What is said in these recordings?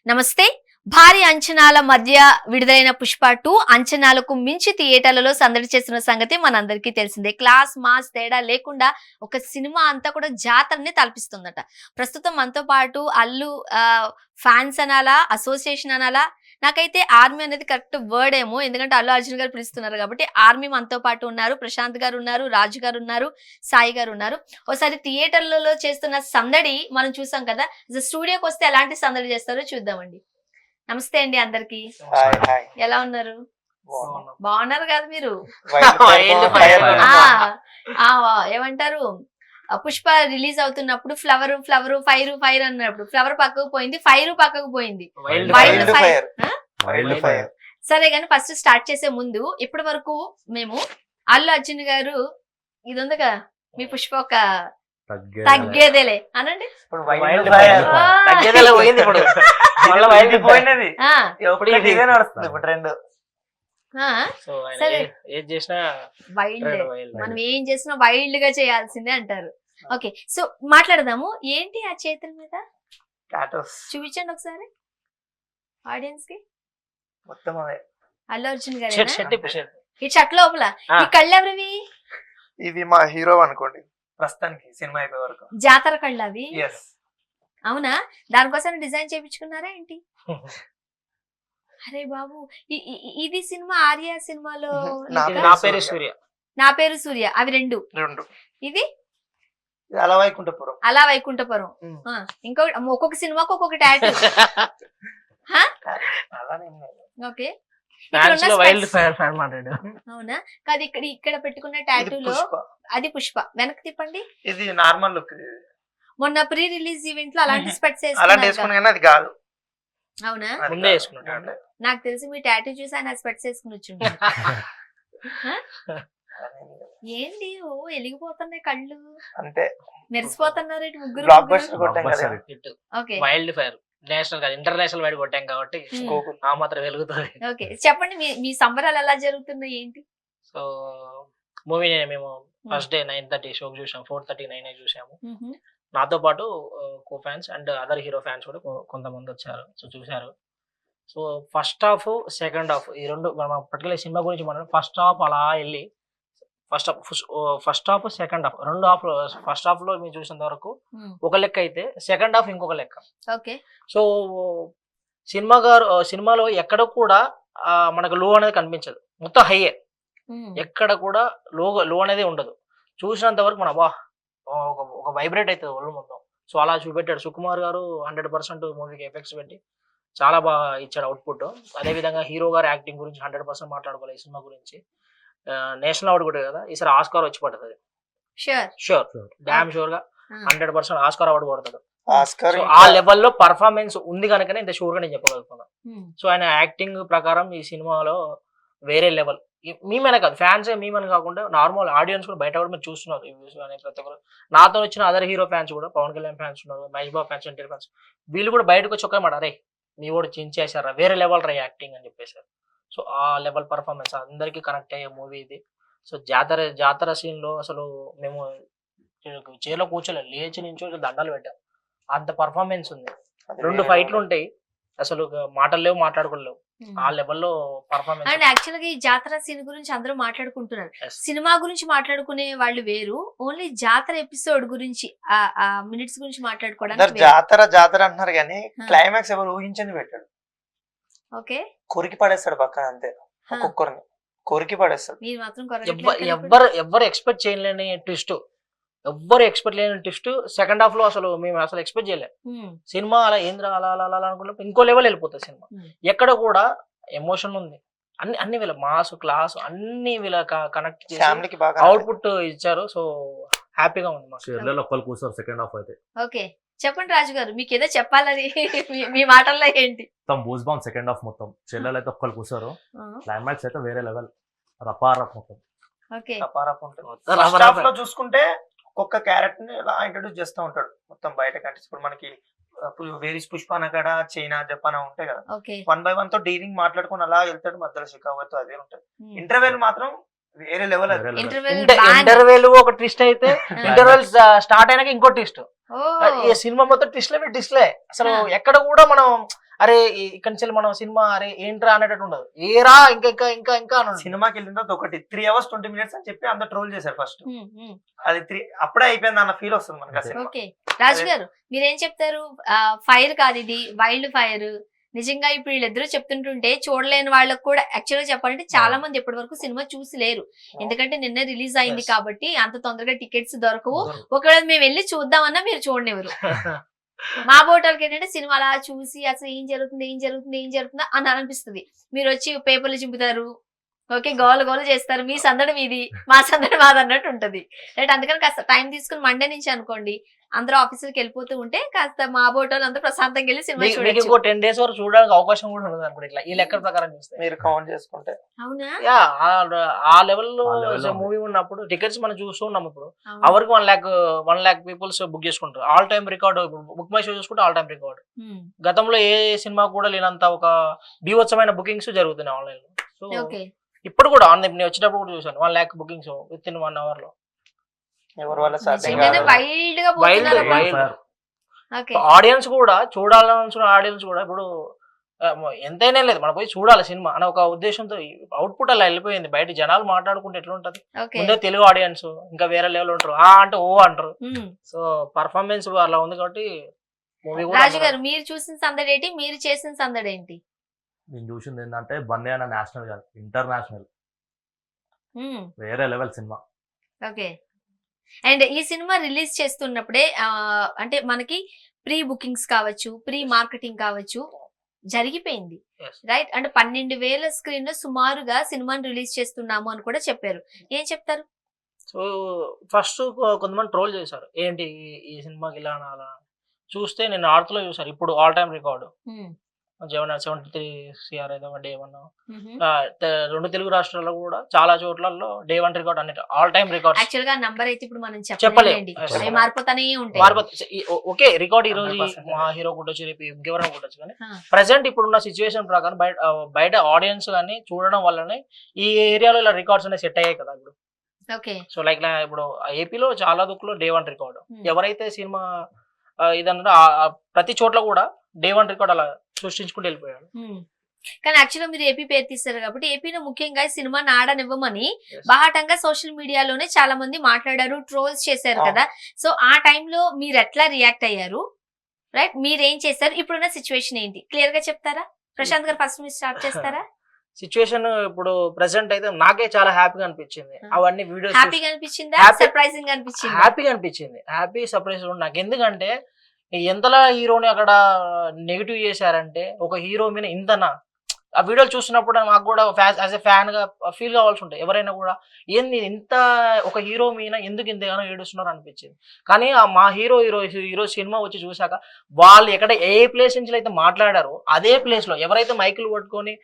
నమస్తే. భారీ అంచనాల మధ్య విడుదలైన పుష్ప 2 అంచనాలకు మించి థియేటర్లలో సందడి చేస్తున్న సంగతి మనందరికీ తెలిసిందే. క్లాస్ మాస్ తేడా లేకుండా ఒక సినిమా అంతా కూడా జాతరని తలపిస్తుందట. ప్రస్తుతం మనతో పాటు అల్లు ఫ్యాన్స్ అనాలా, అసోసియేషన్ అనాలా, నాకైతే ఆర్మీ అనేది కరెక్ట్ వర్డ్ ఏమో, ఎందుకంటే అల్లు అర్జున్ గారు పిలుస్తున్నారు కాబట్టి ఆర్మీ మనతో పాటు ఉన్నారు. ప్రశాంత్ గారు ఉన్నారు, రాజు గారు ఉన్నారు, సాయి గారు ఉన్నారు. ఒకసారి థియేటర్లలో చేస్తున్న సందడి మనం చూసాం కదా, స్టూడియోకి వస్తే ఎలాంటి సందడి చేస్తారో చూద్దామండి. నమస్తే అండి అందరికి. ఎలా ఉన్నారు? బాగున్నారు కదా మీరు? ఏమంటారు, పుష్ప రిలీజ్ అవుతున్నప్పుడు ఫ్లవర్ ఫ్లవర్ ఫైర్ ఫైర్ అన్నప్పుడు ఫ్లవర్ పక్కకు పోయింది, ఫైర్ పక్కకు పోయింది, వైల్డ్ ఫైర్. సరే గాని ఫస్ట్ స్టార్ట్ చేసే ముందు ఇప్పటి వరకు మేము అల్లు అర్జున్ గారు ఇది ఉంది కదా, మీ పుష్ప ఒక తగ్గేదేలే అనండి. మనం ఏం చేసినా వైల్డ్ గా చేయాల్సిందే అంటారు. ఓకే, సో మాట్లాడదాము. ఏంటి ఆ చేతుల మీద చూపించండి ఒకసారి ఆడియన్స్ కి. మొత్తం అల్లు అర్జున్ గారు ఈ షర్ట్ లోపల ఈ కళ్ళు ఎవరివి? ఇది మా హీరో అనుకోండి ప్రస్తుతానికి, సినిమా అయిపోయే వరకు. జాతర కళ్ళు అవి? అవునా? దానికోసం డిజైన్ చేయించుకున్నారా ఏంటి? అరే బాబు, ఇది సినిమా ఆర్య సినిమాలో నా పేరు సూర్య అవి రెండు. ఇది అలా వైకుంఠపురం. ఇంకో ఒక్కొక్క సినిమాకి ఒక్కొక్క టాటూ. ఓకే, అవునా? కాదు, ఇక్కడ పెట్టుకున్న టాటూలో అది పుష్ప. వెనక్కి తిప్పండి. ఇది నార్మల్ లుక్. మొన్న ప్రీ రిలీజ్ ఈవెంట్ లో అలాంటి స్పెట్స్ అది కాదు. అవునా? నాకు తెలిసి మీ టాటూ చూసి ఆయన స్పెట్స్ వేసుకుని వచ్చి ఏంటి ఓ వెలిగిపోతున్నాయి కళ్ళు, అంతే మెరిసిపోతున్నారు ముగ్గురు. ఓకే, వైల్డ్ ఫైర్ నేషనల్ కాదు ఇంటర్నేషనల్ వైడ్ కొట్టాం కాబట్టి ఆ మాత్రం వెలుగుతుంది. ఓకే, చెప్పండి మీ సంబరాలు ఎలా జరుగుతున్నాయి ఏంటి? సో మూవీ మేము ఫస్ట్ డే 9:30 షోకి చూసాం, 4:30 9 చూసాము. నాతో పాటు co fans and other hero fans కూడా కొంతమంది వచ్చారు, సో చూసారు. So first half second half ఈ రెండు మనం పర్టికులర్ సినిమా గురించి మనం ఫస్ట్ హాఫ్ అలా వెళ్ళి ఫస్ట్ హాఫ్ సెకండ్ హాఫ్ రెండు హాఫ్. ఫస్ట్ హాఫ్ లో మీరు చూసినంత వరకు ఒక లెక్క అయితే సెకండ్ హాఫ్ ఇంకొక లెక్క. ఓకే, సో సినిమాలో ఎక్కడ కూడా మనకు లో అనేది కనిపించదు, మొత్తం హైయే, ఎక్కడ కూడా లో అనేది ఉండదు. చూసినంత వరకు మన ఒక వైబ్రేట్ అవుతుంది ఒళ్ళు మొత్తం. సో అలా చూపెట్టాడు సుకుమార్ గారు. 100% మూవీకి ఎఫెక్ట్స్ పెట్టి చాలా బాగా ఇచ్చాడు అవుట్పుట్. అదేవిధంగా హీరో గారు యాక్టింగ్ గురించి 100% మాట్లాడుకోవాలి. ఈ సినిమా గురించి నేషనల్ అవార్డు కూడా కదా, ఈసారి ఆస్కార్ వచ్చి పడుతుంది. షూర్ డామ్ షూర్ గా 100% ఆస్కార్ అవార్డు పడుతుంది. ఆ లెవెల్లో పర్ఫార్మెన్స్ ఉంది కనుకనే ఇంత షూర్ గా నేను చెప్పగలుగుతున్నా. సో ఆయన యాక్టింగ్ ప్రకారం ఈ సినిమాలో వేరే లెవెల్. మేమనే కాదు, ఫ్యాన్స్ మేమని కాకుండా నార్మల్ ఆడియన్స్ కూడా బయట కూడా మీరు చూస్తున్నారు రివ్యూస్ కానీ ప్రతి ఒక్కరు. నాతో వచ్చిన అదర్ హీరో ఫ్యాన్స్ కూడా, పవన్ కళ్యాణ్ ఫ్యాన్స్ ఉన్నారు, మహేష్ బాబు ఫ్యాన్స్, ఎన్టీఆర్ ఫ్యాన్స్, వీళ్ళు కూడా బయటకు వచ్చి ఒకే మాట, అరే మీ కూడా చించేశారా, వేరే లెవెల్ రా యాక్టింగ్ అని చెప్పేశారు. సో ఆ లెవెల్ పర్ఫార్మెన్స్ అందరికీ కనెక్ట్ అయ్యే మూవీ ఇది. సో జాతర సీన్ లో అసలు మేము చైర్లో కూర్చోలేదు, లేచి నుంచి దండాలు పెట్టాం, అంత పర్ఫార్మెన్స్ ఉంది. 2 ఫైట్లు ఉంటాయి, అసలు మాటలు లేవు, మాట్లాడుకోలేవు, ఆ లెవెల్లో పర్ఫార్మెన్స్. అండ్ యాక్చువల్ గా ఈ జాతర సీన్ గురించి అందరూ మాట్లాడుకుంటున్నారు. సినిమా గురించి మాట్లాడుకునే వాళ్ళు వేరు, ఓన్లీ జాతర ఎపిసోడ్ గురించి ఆ మినిట్స్ గురించి మాట్లాడుకోవడానికి జాతర అంటున్నారు కానీ క్లైమాక్స్ ఎవరు ఊహించింది పెట్టాడు. ఓకే, కొరికి పడేస్తాడు పక్కన, అంతే, ఒక్కొక్కరిని కొరికి పడేస్తాడు. మీరు మాత్రం ఎవ్వరు ఎక్స్పెక్ట్ చేయలేని ట్విస్ట్, సెకండ్ హాఫ్ లో అసలు మేము అసలు ఎక్స్పెక్ట్ చేయలేదు. సినిమా అలా ఏంద్ర అలా అలా అలా అనుకున్నప్పుడు ఇంకో లెవెల్ వెళ్ళిపోతుంది సినిమా. ఎక్కడ కూడా ఎమోషన్ ఉంది, అన్ని వీళ్ళ మాస్ క్లాస్ అన్ని వీళ్ళ కనెక్ట్ చేసి అవుట్పుట్ ఇచ్చారు. సో హ్యాపీగా ఉంది మాకు. సెకండ్ హాఫ్ అయితే ఓకే, చెప్పండి రాజు గారు, మీకు ఏదో చెప్పాలని మీ మాటల్లో ఏంటి? సెకండ్ హాఫ్ మొత్తం చెల్లెలు అయితే ఒక్కరు కూర్చోరు, క్లైమాక్స్ అయితే వేరే లెవెల్, రపారప్ మొత్తం. ఓకే, చూసుకుంటే ఒక్కొక్క క్యారెక్టర్ ని ఇలా ఇంట్రొడ్యూస్ చేస్తూ ఉంటాడు మొత్తం బయట కంట్రీస్. ఇప్పుడు మనకి వేరీస్ పుష్పాన కాడ చైనా జపాన్ ఉంటాయి కదా, 1 by 1 తో డీలింగ్ మాట్లాడుకుని అలా వెళ్తాడు, మధ్యలో షికాగోతో అదే ఉంటది. ఇంటర్వెల్ మాత్రం వేరే లెవెల్. ఇంటర్వెల్ ఒక ట్విస్ట్ అయితే ఇంటర్వెల్ స్టార్ట్ అయినాక ఇంకో ట్విస్ట్. ఈ సినిమా మొత్తం ట్విస్ట్లే అసలు ఎక్కడ కూడా మనం అరే ఇక్కడి నుంచి మనం సినిమా అరే ఏంట్రా అనేటట్టు ఉండదు, ఏరా ఇంకా ఇంకా ఇంకా ఇంకా అని సినిమాకి వెళ్ళిన తర్వాత ఒకటి 3 hours 20 minutes అని చెప్పి అందరు ట్రోల్ చేశారు ఫస్ట్. అది 3 అప్పుడే అయిపోయింది అన్న ఫీల్ వస్తుంది మనకి ఆ సినిమా. ఓకే రాజు గారు మీరేం చెప్తారు? ఫైర్ కాదు ఇది, వైల్డ్ ఫైర్. నిజంగా ఇప్పుడు వీళ్ళిద్దరూ చెప్తుంటుంటే చూడలేని వాళ్ళకి కూడా యాక్చువల్ గా చెప్పాలంటే చాలా మంది ఇప్పటి వరకు సినిమా చూసి లేరు, ఎందుకంటే నిన్న రిలీజ్ అయింది కాబట్టి అంత తొందరగా టికెట్స్ దొరకవు. ఒకవేళ మేము వెళ్ళి చూద్దామన్నా మీరు చూడనివ్వరు. మా బోటోళ్ళకి ఏంటంటే సినిమా అలా చూసి అసలు ఏం జరుగుతుందా అని అనిపిస్తుంది. మీరు వచ్చి పేపర్లు చింపుతారు, ఓకే గోల చేస్తారు, మీ సందడి మీది మా సందడి మాది అన్నట్టు ఉంటది రైట్. అందుకని కాస్త టైం తీసుకుని మండే నుంచి అనుకోండి అందరూ ఆఫీసులకు వెళ్ళిపోతూ ఉంటే కాస్త మా బోటోలు అందరూ ప్రశాంతంగా వెళ్ళి సినిమా చూడొచ్చు. 10 days వరకు చూడడానికి అవకాశం కూడా ఉండదు అనుకోండి ఇట్లా ఈ లెక్కల ప్రకారం చూస్తే మీరు కౌంట్ చేసుకుంటే. అవునా? ఆ లెవెల్లో మూవీ ఉన్నప్పుడు టికెట్స్ మనం చూస్తూ ఉన్నాం. ఇప్పుడు అవరికి 1 lakh పీపుల్స్ బుక్ చేసుకుంటారు. All time record book my show చూసుకుంటే ఆల్ టైమ్ రికార్డ్. గతంలో ఏ సినిమా కూడా లేనంత ఒక బీభత్సమైన బుకింగ్స్ జరుగుతున్నాయి ఆన్లైన్ లో. సో ఇప్పుడు కూడా ఆన్లైన్ నేను వచ్చినప్పుడు కూడా చూసాను 1 lakh bookings with in 1 hour లో. ఎవరి వల్ల ఆడియన్స్ కూడా చూడాలనుకున్న ఆడియన్స్ కూడా ఇప్పుడు ఎంతైనా లేదు మనం పోయి చూడాలి సినిమా అనే ఒక ఉద్దేశంతో అవుట్పుట్ అలా వెళ్ళిపోయింది. బయట జనాలు మాట్లాడుకుంటే ఎట్లా ఉంటది, ముందే తెలుగు ఆడియన్స్ ఇంకా వేరే లెవెల్ ఉంటారు, అంటే ఓ అంటారు. సో పర్ఫార్మెన్స్ అలా ఉంది కాబట్టి మూవీ కూడా. రాజు గారు మీరు చూసిన సందడి ఏంటి, మీరు చేసిన సందడి ఏంటి? నేను చూసింది ఏంటంటే బన్నీ అన్న నేషనల్ కాదు ఇంటర్నేషనల్, వేరే లెవెల్ సినిమా. ఓకే అండ్ ఈ సినిమా రిలీజ్ చేస్తున్నప్పుడే అంటే మనకి ప్రీ బుకింగ్స్ కావచ్చు, ప్రీ మార్కెటింగ్ కావచ్చు జరిగిపోయింది రైట్. అంటే 12,000 స్క్రీన్ లో సుమారుగా సినిమాని రిలీజ్ చేస్తున్నాము అని కూడా చెప్పారు. ఏం చెప్తారు? సో ఫస్ట్ కొంతమంది ట్రోల్ చేశారు, ఏంటి ఈ సినిమాకి ఇలా అలా. చూస్తే నేను నార్త్ లో చూసారు ఇప్పుడు ఆల్ టైమ్ రికార్డు 73 CR ఏదో డే 1. 2 తెలుగు రాష్ట్రాల్లో కూడా చాలా చోట్లలో డే 1 రికార్డ్ అన్ని ఆల్ టైమ్ రికార్డ్. యాక్చువల్ గా నంబర్ అయితే ఇప్పుడు మనం చెప్పలేండి, మారిపోతానే ఉంటాయి. ఓకే రికార్డ్ ఈ రోజు మా హీరో కొట్టొచ్చు, రేపు ఇంకెవరైనా కొట్టొచ్చు. కానీ ప్రెసెంట్ ఇప్పుడున్న సిచ్యువేషన్ ప్రకారం బయట ఆడియన్స్ కానీ చూడడం వల్లనే ఈ ఏరియాలో ఇలా రికార్డ్స్ అనేవి సెట్ అయ్యాయి కదా ఇప్పుడు. సో లైక్ ఇప్పుడు ఏపీలో చాలా దుక్కులో డే 1 రికార్డ్. ఎవరైతే సినిమా ఇదన్నా ప్రతి చోట్ల కూడా డే 1 రికార్డ్ అలా సృష్టించుకుంటూ వెళ్ళిపోయాడు. కానీ యాక్చువల్గా మీరు ఏపీ పేరు తీస్తారు కాబట్టి ఏపీలో ముఖ్యంగా సినిమాని ఆడనివ్వమని బాహాటంగా సోషల్ మీడియాలోనే చాలా మంది మాట్లాడారు, ట్రోల్స్ చేశారు కదా. సో ఆ టైంలో మీరు ఎట్లా రియాక్ట్ అయ్యారు రైట్, మీరేం చేశారు, ఇప్పుడున్న సిచ్యువేషన్ ఏంటి క్లియర్ గా చెప్తారా? ప్రశాంత్ గారు ఫస్ట్ మీరు స్టార్ట్ చేస్తారా? సిచ్యువేషన్ ఇప్పుడు ప్రెసెంట్ అయితే నాకే చాలా హ్యాపీగా అనిపించింది. అవన్నీ వీడియోస్ హ్యాపీగా అనిపించిందా, సర్ప్రైజింగ్ అనిపించింది? హ్యాపీగా అనిపించింది, హ్యాపీ సర్ప్రైజ్ నాకు. ఎందుకంటే ఎంతలా హీరోని అక్కడ నెగిటివ్ చేశారంటే ఒక హీరో మీద ఇంతనా ఆ వీడియోలు చూస్తున్నప్పుడు మాకు కూడా యాజ్ ఎ ఫ్యాన్ గా ఫీల్ కావాల్సి ఉంటాయి. ఎవరైనా కూడా ఏంది ఇంత ఒక హీరో మీద ఎందుకు ఇంతగానో ఏడుస్తున్నారు అనిపించింది. కానీ మా హీరో సినిమా వచ్చి చూసాక వాళ్ళు ఎక్కడ ఏ ప్లేస్ నుంచి అయితే మాట్లాడారో అదే ప్లేస్ లో ఎవరైతే మైకులు పట్టుకొని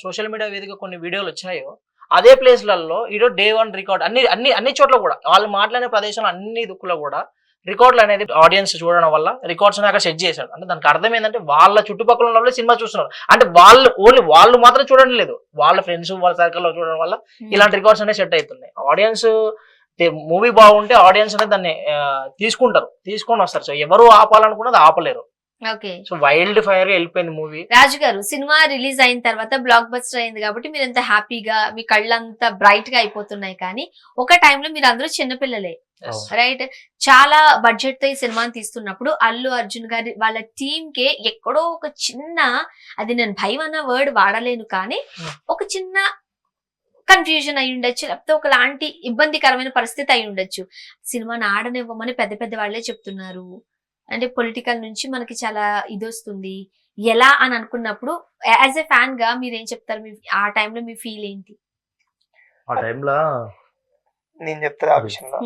సోషల్ మీడియా వేదిక కొన్ని వీడియోలు వచ్చాయో అదే ప్లేస్లలో ఈరోజు డే 1 రికార్డ్ అన్ని చోట్ల కూడా వాళ్ళు మాట్లాడే ప్రదేశంలో అన్ని దుక్కులో కూడా రికార్డులు అనేది ఆడియన్స్ చూడడం వల్ల రికార్డ్స్ అక్కడ సెట్ చేశాడు. అంటే దానికి అర్థం ఏంటంటే వాళ్ళ చుట్టుపక్కల ఉన్న సినిమా చూస్తున్నారు అంటే వాళ్ళు మాత్రం చూడడం లేదు, వాళ్ళ ఫ్రెండ్స్ వాళ్ళ సర్కిల్లో చూడడం వల్ల ఇలాంటి రికార్డ్స్ అనేవి సెట్ అవుతున్నాయి. ఆడియన్స్ మూవీ బాగుంటే ఆడియన్స్ అనేది దాన్ని తీసుకొని వస్తారు. సో ఎవరు ఆపాలనుకున్నది ఆపలేరు. సో వైల్డ్ ఫైర్ వెళ్ళిపోయింది మూవీ. రాజు గారు సినిమా రిలీజ్ అయిన తర్వాత బ్లాక్ బస్టర్ అయింది కాబట్టి మీరు ఎంత హ్యాపీగా మీ కళ్ళంతా బ్రైట్ గా అయిపోతున్నాయి. కానీ ఒక టైంలో మీరు అందరూ చిన్నపిల్లలే రైట్, చాలా బడ్జెట్ తో ఈ సినిమాని తీస్తున్నప్పుడు అల్లు అర్జున్ గారి వాళ్ళ టీమ్ కే ఎక్కడో ఒక చిన్న, అది నేను భయం అన్న వర్డ్ వాడలేను కానీ ఒక చిన్న కన్ఫ్యూజన్ అయి ఉండొచ్చు, లేకపోతే ఒకలాంటి ఇబ్బందికరమైన పరిస్థితి అయి ఉండొచ్చు. సినిమాని ఆడనివ్వమని పెద్ద వాళ్ళే చెప్తున్నారు, అంటే పొలిటికల్ నుంచి మనకి చాలా ఇది వస్తుంది ఎలా అని అనుకున్నప్పుడు యాజ్ ఎ ఫ్యాన్ గా మీరేం చెప్తారు? ఆ టైంలో మీ ఫీల్ ఏంటి? ఆ టైంలో నేను చెప్తా ఆ విషయంలో.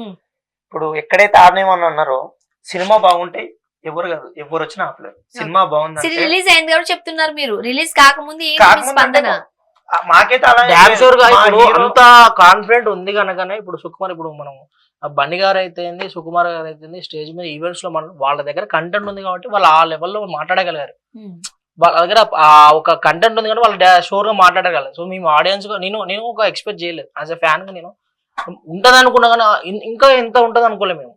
ఇప్పుడు ఎక్కడైతే ఆడనేమని అన్నారో సినిమా బాగుంటే ఎవరు వచ్చినా ఆపలేదు. సినిమా బాగుంది రిలీజ్ అయింది కాబట్టి చెప్తున్నారు మీరు, రిలీజ్ కాకముందు స్పందన మాకైతే అంత కాన్ఫిడెంట్ ఉంది కనుకనే ఇప్పుడు సుకుమార్, ఇప్పుడు మనం బన్నీ గారు అయితే సుకుమార్ గారు అయితే స్టేజ్ మీద ఈవెంట్స్ లో మనం వాళ్ళ దగ్గర కంటెంట్ ఉంది కాబట్టి వాళ్ళు ఆ లెవెల్లో మాట్లాడగలిగారు. వాళ్ళ దగ్గర ఒక కంటెంట్ ఉంది కాబట్టి వాళ్ళు షోర్ గా మాట్లాడగలరు. సో మేము ఆడియన్స్ గా నేను ఒక ఎక్స్పెక్ట్ చేయలేదు యాజ్ ఎ ఫ్యాన్ గా. నేను ఉంటది అనుకున్నా కానీ ఇంకా ఎంత ఉంటది అనుకోలేదు మేము.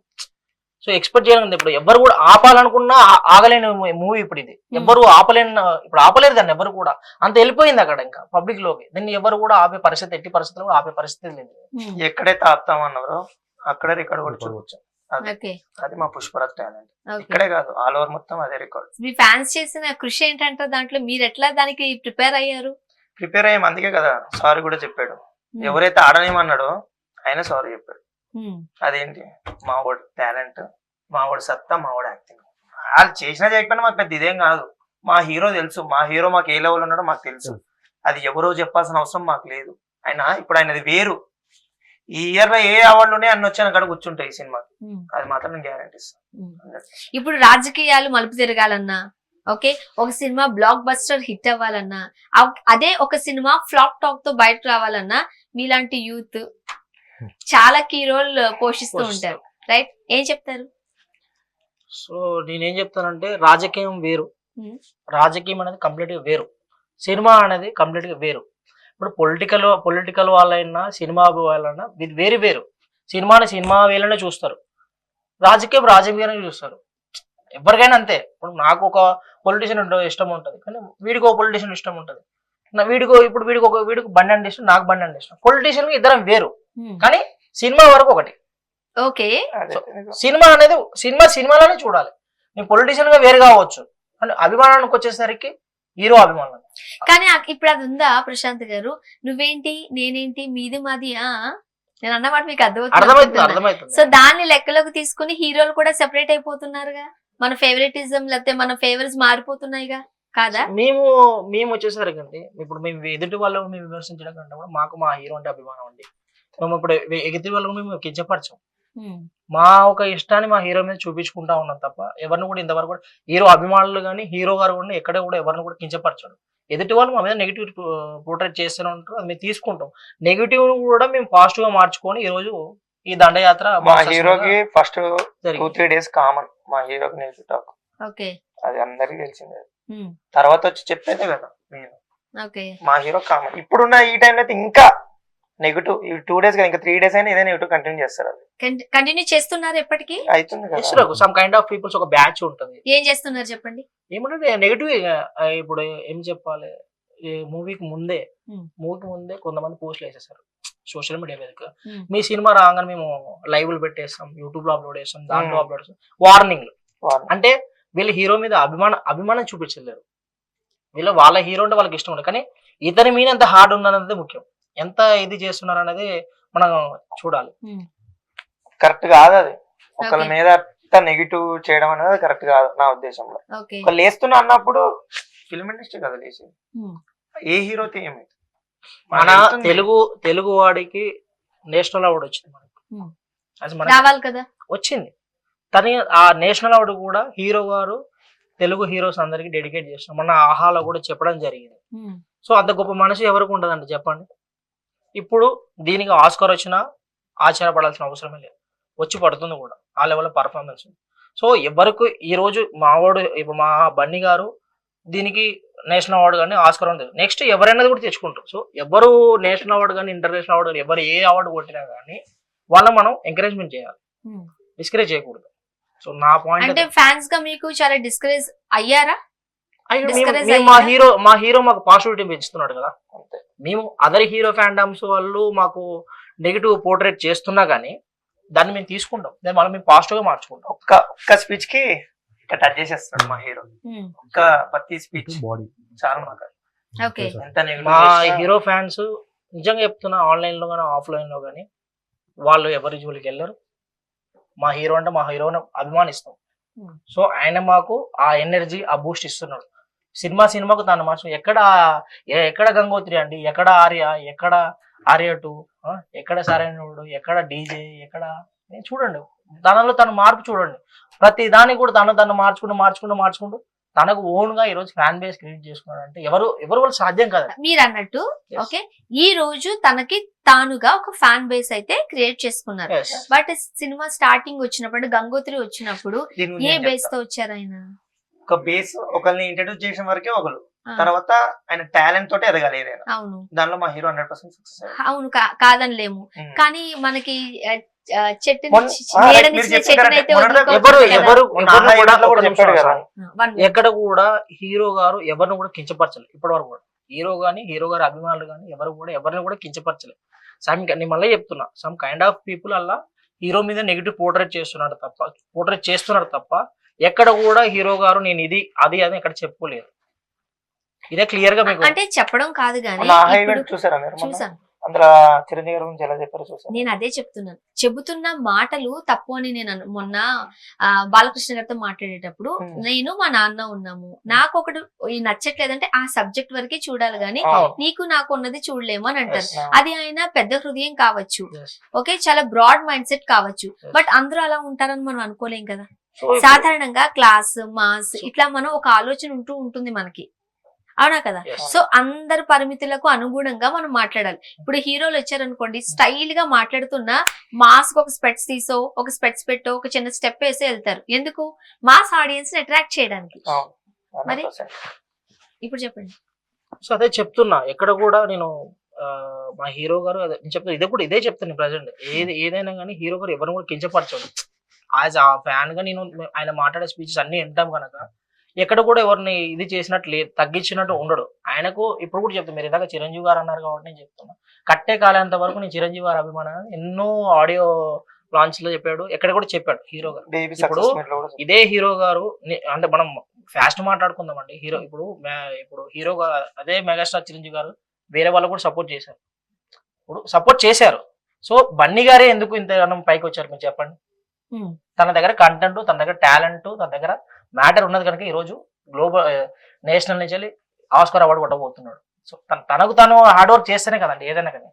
సో ఎక్స్పెక్ట్ చేయలేదు. ఇప్పుడు ఎవరు కూడా ఆపాలనుకున్నా ఆగలేని మూవీ ఇప్పుడు ఇది. ఎవరు ఇప్పుడు ఆపలేరు దాన్ని ఎవరు కూడా. అంత వెళ్ళిపోయింది అక్కడ ఇంకా పబ్లిక్ లోకి. దీన్ని ఎవరు కూడా ఆపే పరిస్థితి, ఎట్టి పరిస్థితుల్లో కూడా ఆపే పరిస్థితి లేదు. ఎక్కడైతే ఆపుతామన్నారో అక్కడ రికార్డ్ కూడా చూడొచ్చు. అది మా పుష్పరాజ్ టాలెంట్. ఇక్కడే కాదు, ఆల్ ఓవర్ మొత్తం అదే రికార్డ్. మీ ఫ్యాన్స్ చేసిన కృషి ఏంటంటే దాంట్లో మీరు ఎట్లా దానికి ప్రిపేర్ అయ్యారు? ప్రిపేర్ అయ్యాం, అందుకే కదా సారీ కూడా చెప్పాడు. ఎవరైతే ఆడనేమన్నాడో ఆయన సారీ చెప్పాడు. అదేంటి, మా వాడు టాలెంట్, మా వాడు సత్తా, మా వాడు యాక్టింగ్. వాళ్ళు చేసినా చేయకపోయినా మాకు పెద్ద ఇదేం కాదు. మా హీరో తెలుసు, మా హీరో మాకు ఏ లెవెల్ ఉన్నాడో మాకు తెలుసు. అది ఎవరో చెప్పాల్సిన అవసరం మాకు లేదు. ఇప్పుడు ఆయనది వేరు. ఈ ఇయర్ లో ఏ అవార్డులు ఉన్నాయి అన్ని వచ్చాను అక్కడ కూర్చుంటాయి ఈ సినిమాకి. అది మాత్రం నేను గ్యారంటీ ఇస్తాను. ఇప్పుడు రాజకీయాలు మలుపు తిరగాలన్నా, ఓకే, ఒక సినిమా బ్లాక్ బస్టర్ హిట్ అవ్వాలన్నా, అదే ఒక సినిమా ఫ్లాప్ టాక్ తో బయటకు రావాలన్నా మీలాంటి యూత్ చాలా కీ రోల్ పోషిస్తూ ఉంటారు, రైట్? ఏం చెప్తారు? సో నేనేం చెప్తానంటే రాజకీయం వేరు, రాజకీయం అనేది కంప్లీట్ గా వేరు, సినిమా అనేది కంప్లీట్ గా వేరు. ఇప్పుడు పొలిటికల్ వాళ్ళైనా సినిమా వాళ్ళైనా ఇది వేరు వేరు. సినిమాని సినిమా వేలనే చూస్తారు, రాజకీయాన్ని చూస్తారు. ఎవరికైనా అంతే. ఇప్పుడు నాకు ఒక పొలిటీషియన్ ఇష్టం ఉంటుంది, కానీ వీడికి ఒక పొలిటీషియన్ ఇష్టం ఉంటుంది. వీడికి బండి అంటే ఇష్టం, నాకు బండి అంటే ఇష్టం. పొలిటీషియన్ ఇద్దరం వేరు, కానీ సినిమా వరకు ఒకటి. ఓకే, సినిమా అనేది సినిమాలోనే చూడాలి. నేను పొలిటీషియన్ గా వేరు కావచ్చు, అంటే అభిమానానికి వచ్చేసరికి హీరో అభిమానం. కానీ ఇప్పుడు అది ఉందా ప్రశాంత్ గారు? నువ్వేంటి నేనేంటి మీది మాది, నేను అన్నమాట మీకు అర్థమవుతుంది. సో దాన్ని లెక్కలోకి తీసుకుని హీరోలు కూడా సెపరేట్ అయిపోతున్నారుగా. మన ఫేవరెటిజం లేకపోతే మన ఫేవరెట్స్ మారిపోతున్నాయిగా, కాదా? మేము వచ్చేసరికి అండి, ఇప్పుడు మేము ఎదుటి వాళ్ళకు మేము విమర్శించడం కంటే కూడా మాకు మా హీరో అంటే అభిమానం అండి. మేము ఇప్పుడు ఎదుటి వాళ్ళకు మేము కించపరచం. మా ఒక ఇష్టాన్ని మా హీరో మీద చూపించుకుంటా ఉన్నాం తప్ప ఎవరిని కూడా ఇంతవరకు కూడా హీరో అభిమానులు కానీ హీరో గారు కూడా ఎక్కడ కూడా ఎవరిని కూడా కించపరచడు. ఎదుటి వాళ్ళు మా మీద నెగిటివ్ పోర్ట్రేట్ చేస్తూనే ఉంటారు, అది మేము తీసుకుంటాం. నెగిటివ్ కూడా మేము పాజిటివ్ గా మార్చుకొని ఈ రోజు ఈ దండయాత్ర మా హీరోకి ఫస్ట్ 2-3 days కామన్. మా హీరోకి నెగిటివ్ టాక్, అది అందరికి తెలిసిందే. తర్వాత వచ్చి చెప్పేదే కదా మీరు, మా హీరో కామన్. ఇప్పుడున్న ఈ టైంలో అయితే ఇంకా నెగిటివ్. 2 days ఇంకా 3 days అయినా ఇదే నెగిటివ్ కంటిన్యూ చేస్తారు. అది కంటిన్యూ చేస్తున్నారు ఎప్పటికీ అవుతుంది కదా. సమ్ కైండ్ ఆఫ్ పీపుల్స్ ఒక బ్యాచ్ ఉంటుంది. ఏం చేస్తున్నారు చెప్పండి? ఏమంటే నెగిటివ్. ఇప్పుడు ఏం చెప్పాలి, మూవీకి ముందే కొంతమంది పోస్టులు వేసేస్తారు సోషల్ మీడియా మీద. మీ సినిమా రాగానే మేము లైవ్లు పెట్టేస్తాం, యూట్యూబ్ లో అప్లోడ్ చేస్తాం, దాంట్లో అప్లోడ్ చేస్తాం. వార్నింగ్లు అంటే వీళ్ళు హీరో మీద అభిమానం చూపించలేరు. వాళ్ళ హీరో అంటే వాళ్ళకి ఇష్టం ఉండదు, కానీ ఇతని మీద ఎంత హార్డ్ ఉన్నది ముఖ్యం. ఎంత ఇది చేస్తున్నారు అనేది మనం చూడాలి. కరెక్ట్ కాదు అది. ఒకళ్ళ మీద నెగిటివ్ చేయడం అనేది కరెక్ట్ కాదు నా ఉద్దేశంలో. ఒకళ్ళు లేస్తున్నా అన్నప్పుడు ఫిల్మ్ ఇండస్ట్రీ కదా లేచి, ఏ హీరోతో ఏమైంది. మన తెలుగు వాడికి నేషనల్ అవార్డు వచ్చింది వచ్చింది. తను ఆ నేషనల్ అవార్డు కూడా హీరో గారు తెలుగు హీరోస్ అందరికి డెడికేట్ చేస్తున్నాం. మన ఆహాలో కూడా చెప్పడం జరిగింది. సో అంత గొప్ప మనసు ఎవరికి ఉండదండి చెప్పండి. ఇప్పుడు దీనికి ఆస్కార్ వచ్చినా ఆశ్చర్యపడాల్సిన అవసరమే లేదు, వచ్చి పడుతుంది కూడా ఆ లెవెల్ పర్ఫార్మెన్స్. సో ఎవరికి ఈ రోజు మావాడు ఇప్పుడు మా బన్నీ గారు దీనికి నేషనల్ అవార్డు కానీ ఆస్కార్ ఉంది, నెక్స్ట్ ఎవరైనా కూడా తెచ్చుకుంటారు. సో ఎవరు నేషనల్ అవార్డు కానీ ఇంటర్నేషనల్ అవార్డు కానీ ఎవరు ఏ అవార్డు కొట్టినా కానీ వాళ్ళని మనం ఎంకరేజ్మెంట్ చేయాలి, డిస్కరేజ్ చేయకూడదు. సో నా పాయింట్ అంటే ఫ్యాన్స్ గా మీకు చాలా డిస్కరేజ్ అయ్యారా? మా హీరో మాకు పాజిటివిటీ పెంచుతున్నాడు కదా. మేము అదర్ హీరో ఫ్యాండమ్స్ వాళ్ళు మాకు నెగిటివ్ పోర్ట్రేట్ చేస్తున్నా గానీ దాన్ని మేము తీసుకుంటాం, దాన్ని మనం మేము పాజిటివ్ గా మార్చుకుంటాం. ఒక్క స్పీచ్ కి టచ్ చేసేస్తాడు మా హీరో. ఒక్క ప్రతి స్పీచ్ చాలా మా హీరో ఫ్యాన్స్ నిజంగా చెప్తున్నా, ఆన్లైన్ లో కానీ ఆఫ్లైన్ లో కానీ వాళ్ళు ఎవరి జోలికి వెళ్ళరు. మా హీరో అంటే మా హీరోని అభిమానిస్తాం. సో ఆయన మాకు ఆ ఎనర్జీ ఆ బూస్ట్ ఇస్తున్నాడు. సినిమాకు తను మార్చు. ఎక్కడ గంగోత్రి అండి, ఎక్కడ ఆర్య, ఎక్కడ ఆర్య 2, ఎక్కడ సరైనడు, ఎక్కడ డీజే, ఎక్కడ చూడండి తనలో తను మార్పు చూడండి. ప్రతి దానికి కూడా తను మార్చుకుంటూ తనకు ఓన్ గా ఈ రోజు ఫ్యాన్ బేస్ క్రియేట్ చేసుకున్నాడు అంటే ఎవరు వాళ్ళు సాధ్యం కదా. మీరు అన్నట్టు ఓకే, ఈ రోజు తనకి తానుగా ఒక ఫ్యాన్ బేస్ అయితే క్రియేట్ చేసుకున్నారు. బట్ సినిమా స్టార్టింగ్ వచ్చినప్పుడు గంగోత్రి వచ్చినప్పుడు ఏ బేస్ తో వచ్చారు ఆయన? ఒక బేస్ ఒకరిని ఇంట్రడ్యూస్ చేసిన వరకే ఒకరు, తర్వాత ఆయన టాలెంట్ తోటి ఎదగాలి. అవును, దానిలో మా హీరో 100% సక్సెస్. అవును, కాదనిలేము. కానీ మనకి చెట్టు మొన్న- నీడనిచ్చిన మీరు చెప్పిన చెట్టునైతే correct. మొన్నటి ఎవరు వదులుకోవచ్చు కదా. ఎవరు మొన్న ఎవరిని ఆ కూడా event లో ఒక కూడా నిమిషం చెప్పాడు కదా. ఆగు. One minute. ఎక్కడ కూడా హీరో గారు ఎవరిని కూడా కించపరచలేదు ఇప్పటి వరకు కూడా. హీరో గారి అభిమానులు కానీ ఎవరిని కూడా కించపరచలేదు. నేను మళ్ళీ చెప్తున్నా, సమ్ కైండ్ ఆఫ్ పీపుల్ అలా హీరో మీద నెగిటివ్ పోర్ట్రేట్ చేస్తున్నారు తప్ప ఎక్కడ కూడా హీరో గారు నేను ఇది అది అని ఎక్కడ చెప్పుకోలేదు. ఇదే క్లియర్ గా మీకు అంటే చెప్పడం కాదు గానీ మొన్న ఆ ఇప్పుడు event చూసారా మీరు మొన్న? చూసాను. అందులో చిరంజీవి గారి గురించి ఎలా చెప్పారో చూసారు. నేను అదే చెప్తున్నాను, చెబుతున్న మాటలు తప్పు అని నేను మొన్న బాలకృష్ణ గారితో మాట్లాడేటప్పుడు నేను మా నాన్న ఉన్నాము, నాకు ఒకటి ఈ నచ్చట్లేదంటే ఆ సబ్జెక్ట్ వరకే చూడాలి గానీ నీకు నాకు ఉన్నది చూడలేము అని అంటారు. అది ఆయన పెద్ద హృదయం కావచ్చు, ఓకే, చాలా బ్రాడ్ మైండ్ సెట్ కావచ్చు, బట్ అందరూ అలా ఉంటారని మనం అనుకోలేం కదా. సాధారణంగా క్లాస్ మాస్ ఇట్లా మనం ఒక ఆలోచన ఉంటుంది మనకి, అవునా కదా. సో అందరి పరిమితులకు అనుగుణంగా మనం మాట్లాడాలి. ఇప్పుడు హీరోలు వచ్చారనుకోండి, స్టైల్ గా మాట్లాడుతున్నా మాస్క్ ఒక స్పెట్స్ తీసో ఒక స్పెట్స్ పెట్టో ఒక చిన్న స్టెప్ వేసో వెళ్తారు. ఎందుకు? మాస్ ఆడియన్స్ ని అట్రాక్ట్ చేయడానికి. మరి ఇప్పుడు చెప్పండి. సో అదే చెప్తున్నా, ఎక్కడ కూడా నేను మా హీరో గారు నేను చెప్తున్నా, ఇదే చెప్తాను ప్రజెంట్. ఏదైనా కానీ హీరో గారు ఎవరిని కూడా కించపరచడు. యాజ్ ఆ ఫ్యాన్ గా నేను ఆయన మాట్లాడే స్పీచెస్ అన్ని వింటాం కనుక ఎక్కడ కూడా ఎవరిని ఇది చేసినట్టు లేదు, తగ్గించినట్టు ఉండడు. ఆయనకు ఇప్పుడు కూడా చెప్తాను, మీరు ఇందాక చిరంజీవి గారు అన్నారు కాబట్టి నేను చెప్తున్నా, కట్టే కాలేంత వరకు నేను చిరంజీవి గారు అభిమానం ఎన్నో ఆడియో లాంచ్ లో చెప్పాడు, ఎక్కడ కూడా చెప్పాడు హీరో గారు. ఇప్పుడు ఇదే హీరో గారు అంటే మనం ఫాస్ట్ మాట్లాడుకుందామండి. ఇప్పుడు హీరో అదే మెగాస్టార్ చిరంజీవి గారు వేరే వాళ్ళు కూడా సపోర్ట్ చేశారు. సో బన్నీ గారే ఎందుకు ఇంత పైకి వచ్చారు మీరు చెప్పండి. తన దగ్గర కంటెంట్, తన దగ్గర టాలెంట్, తన దగ్గర మ్యాటర్ ఉన్నది కనుక ఈ రోజు గ్లోబల్ నేషనల్ నుంచి వెళ్ళి ఆస్కార్ అవార్డు కొట్టబోతున్నాడు. సో తనకు తను హార్డ్ వర్క్ చేస్తేనే కదండి ఏదైనా కానీ.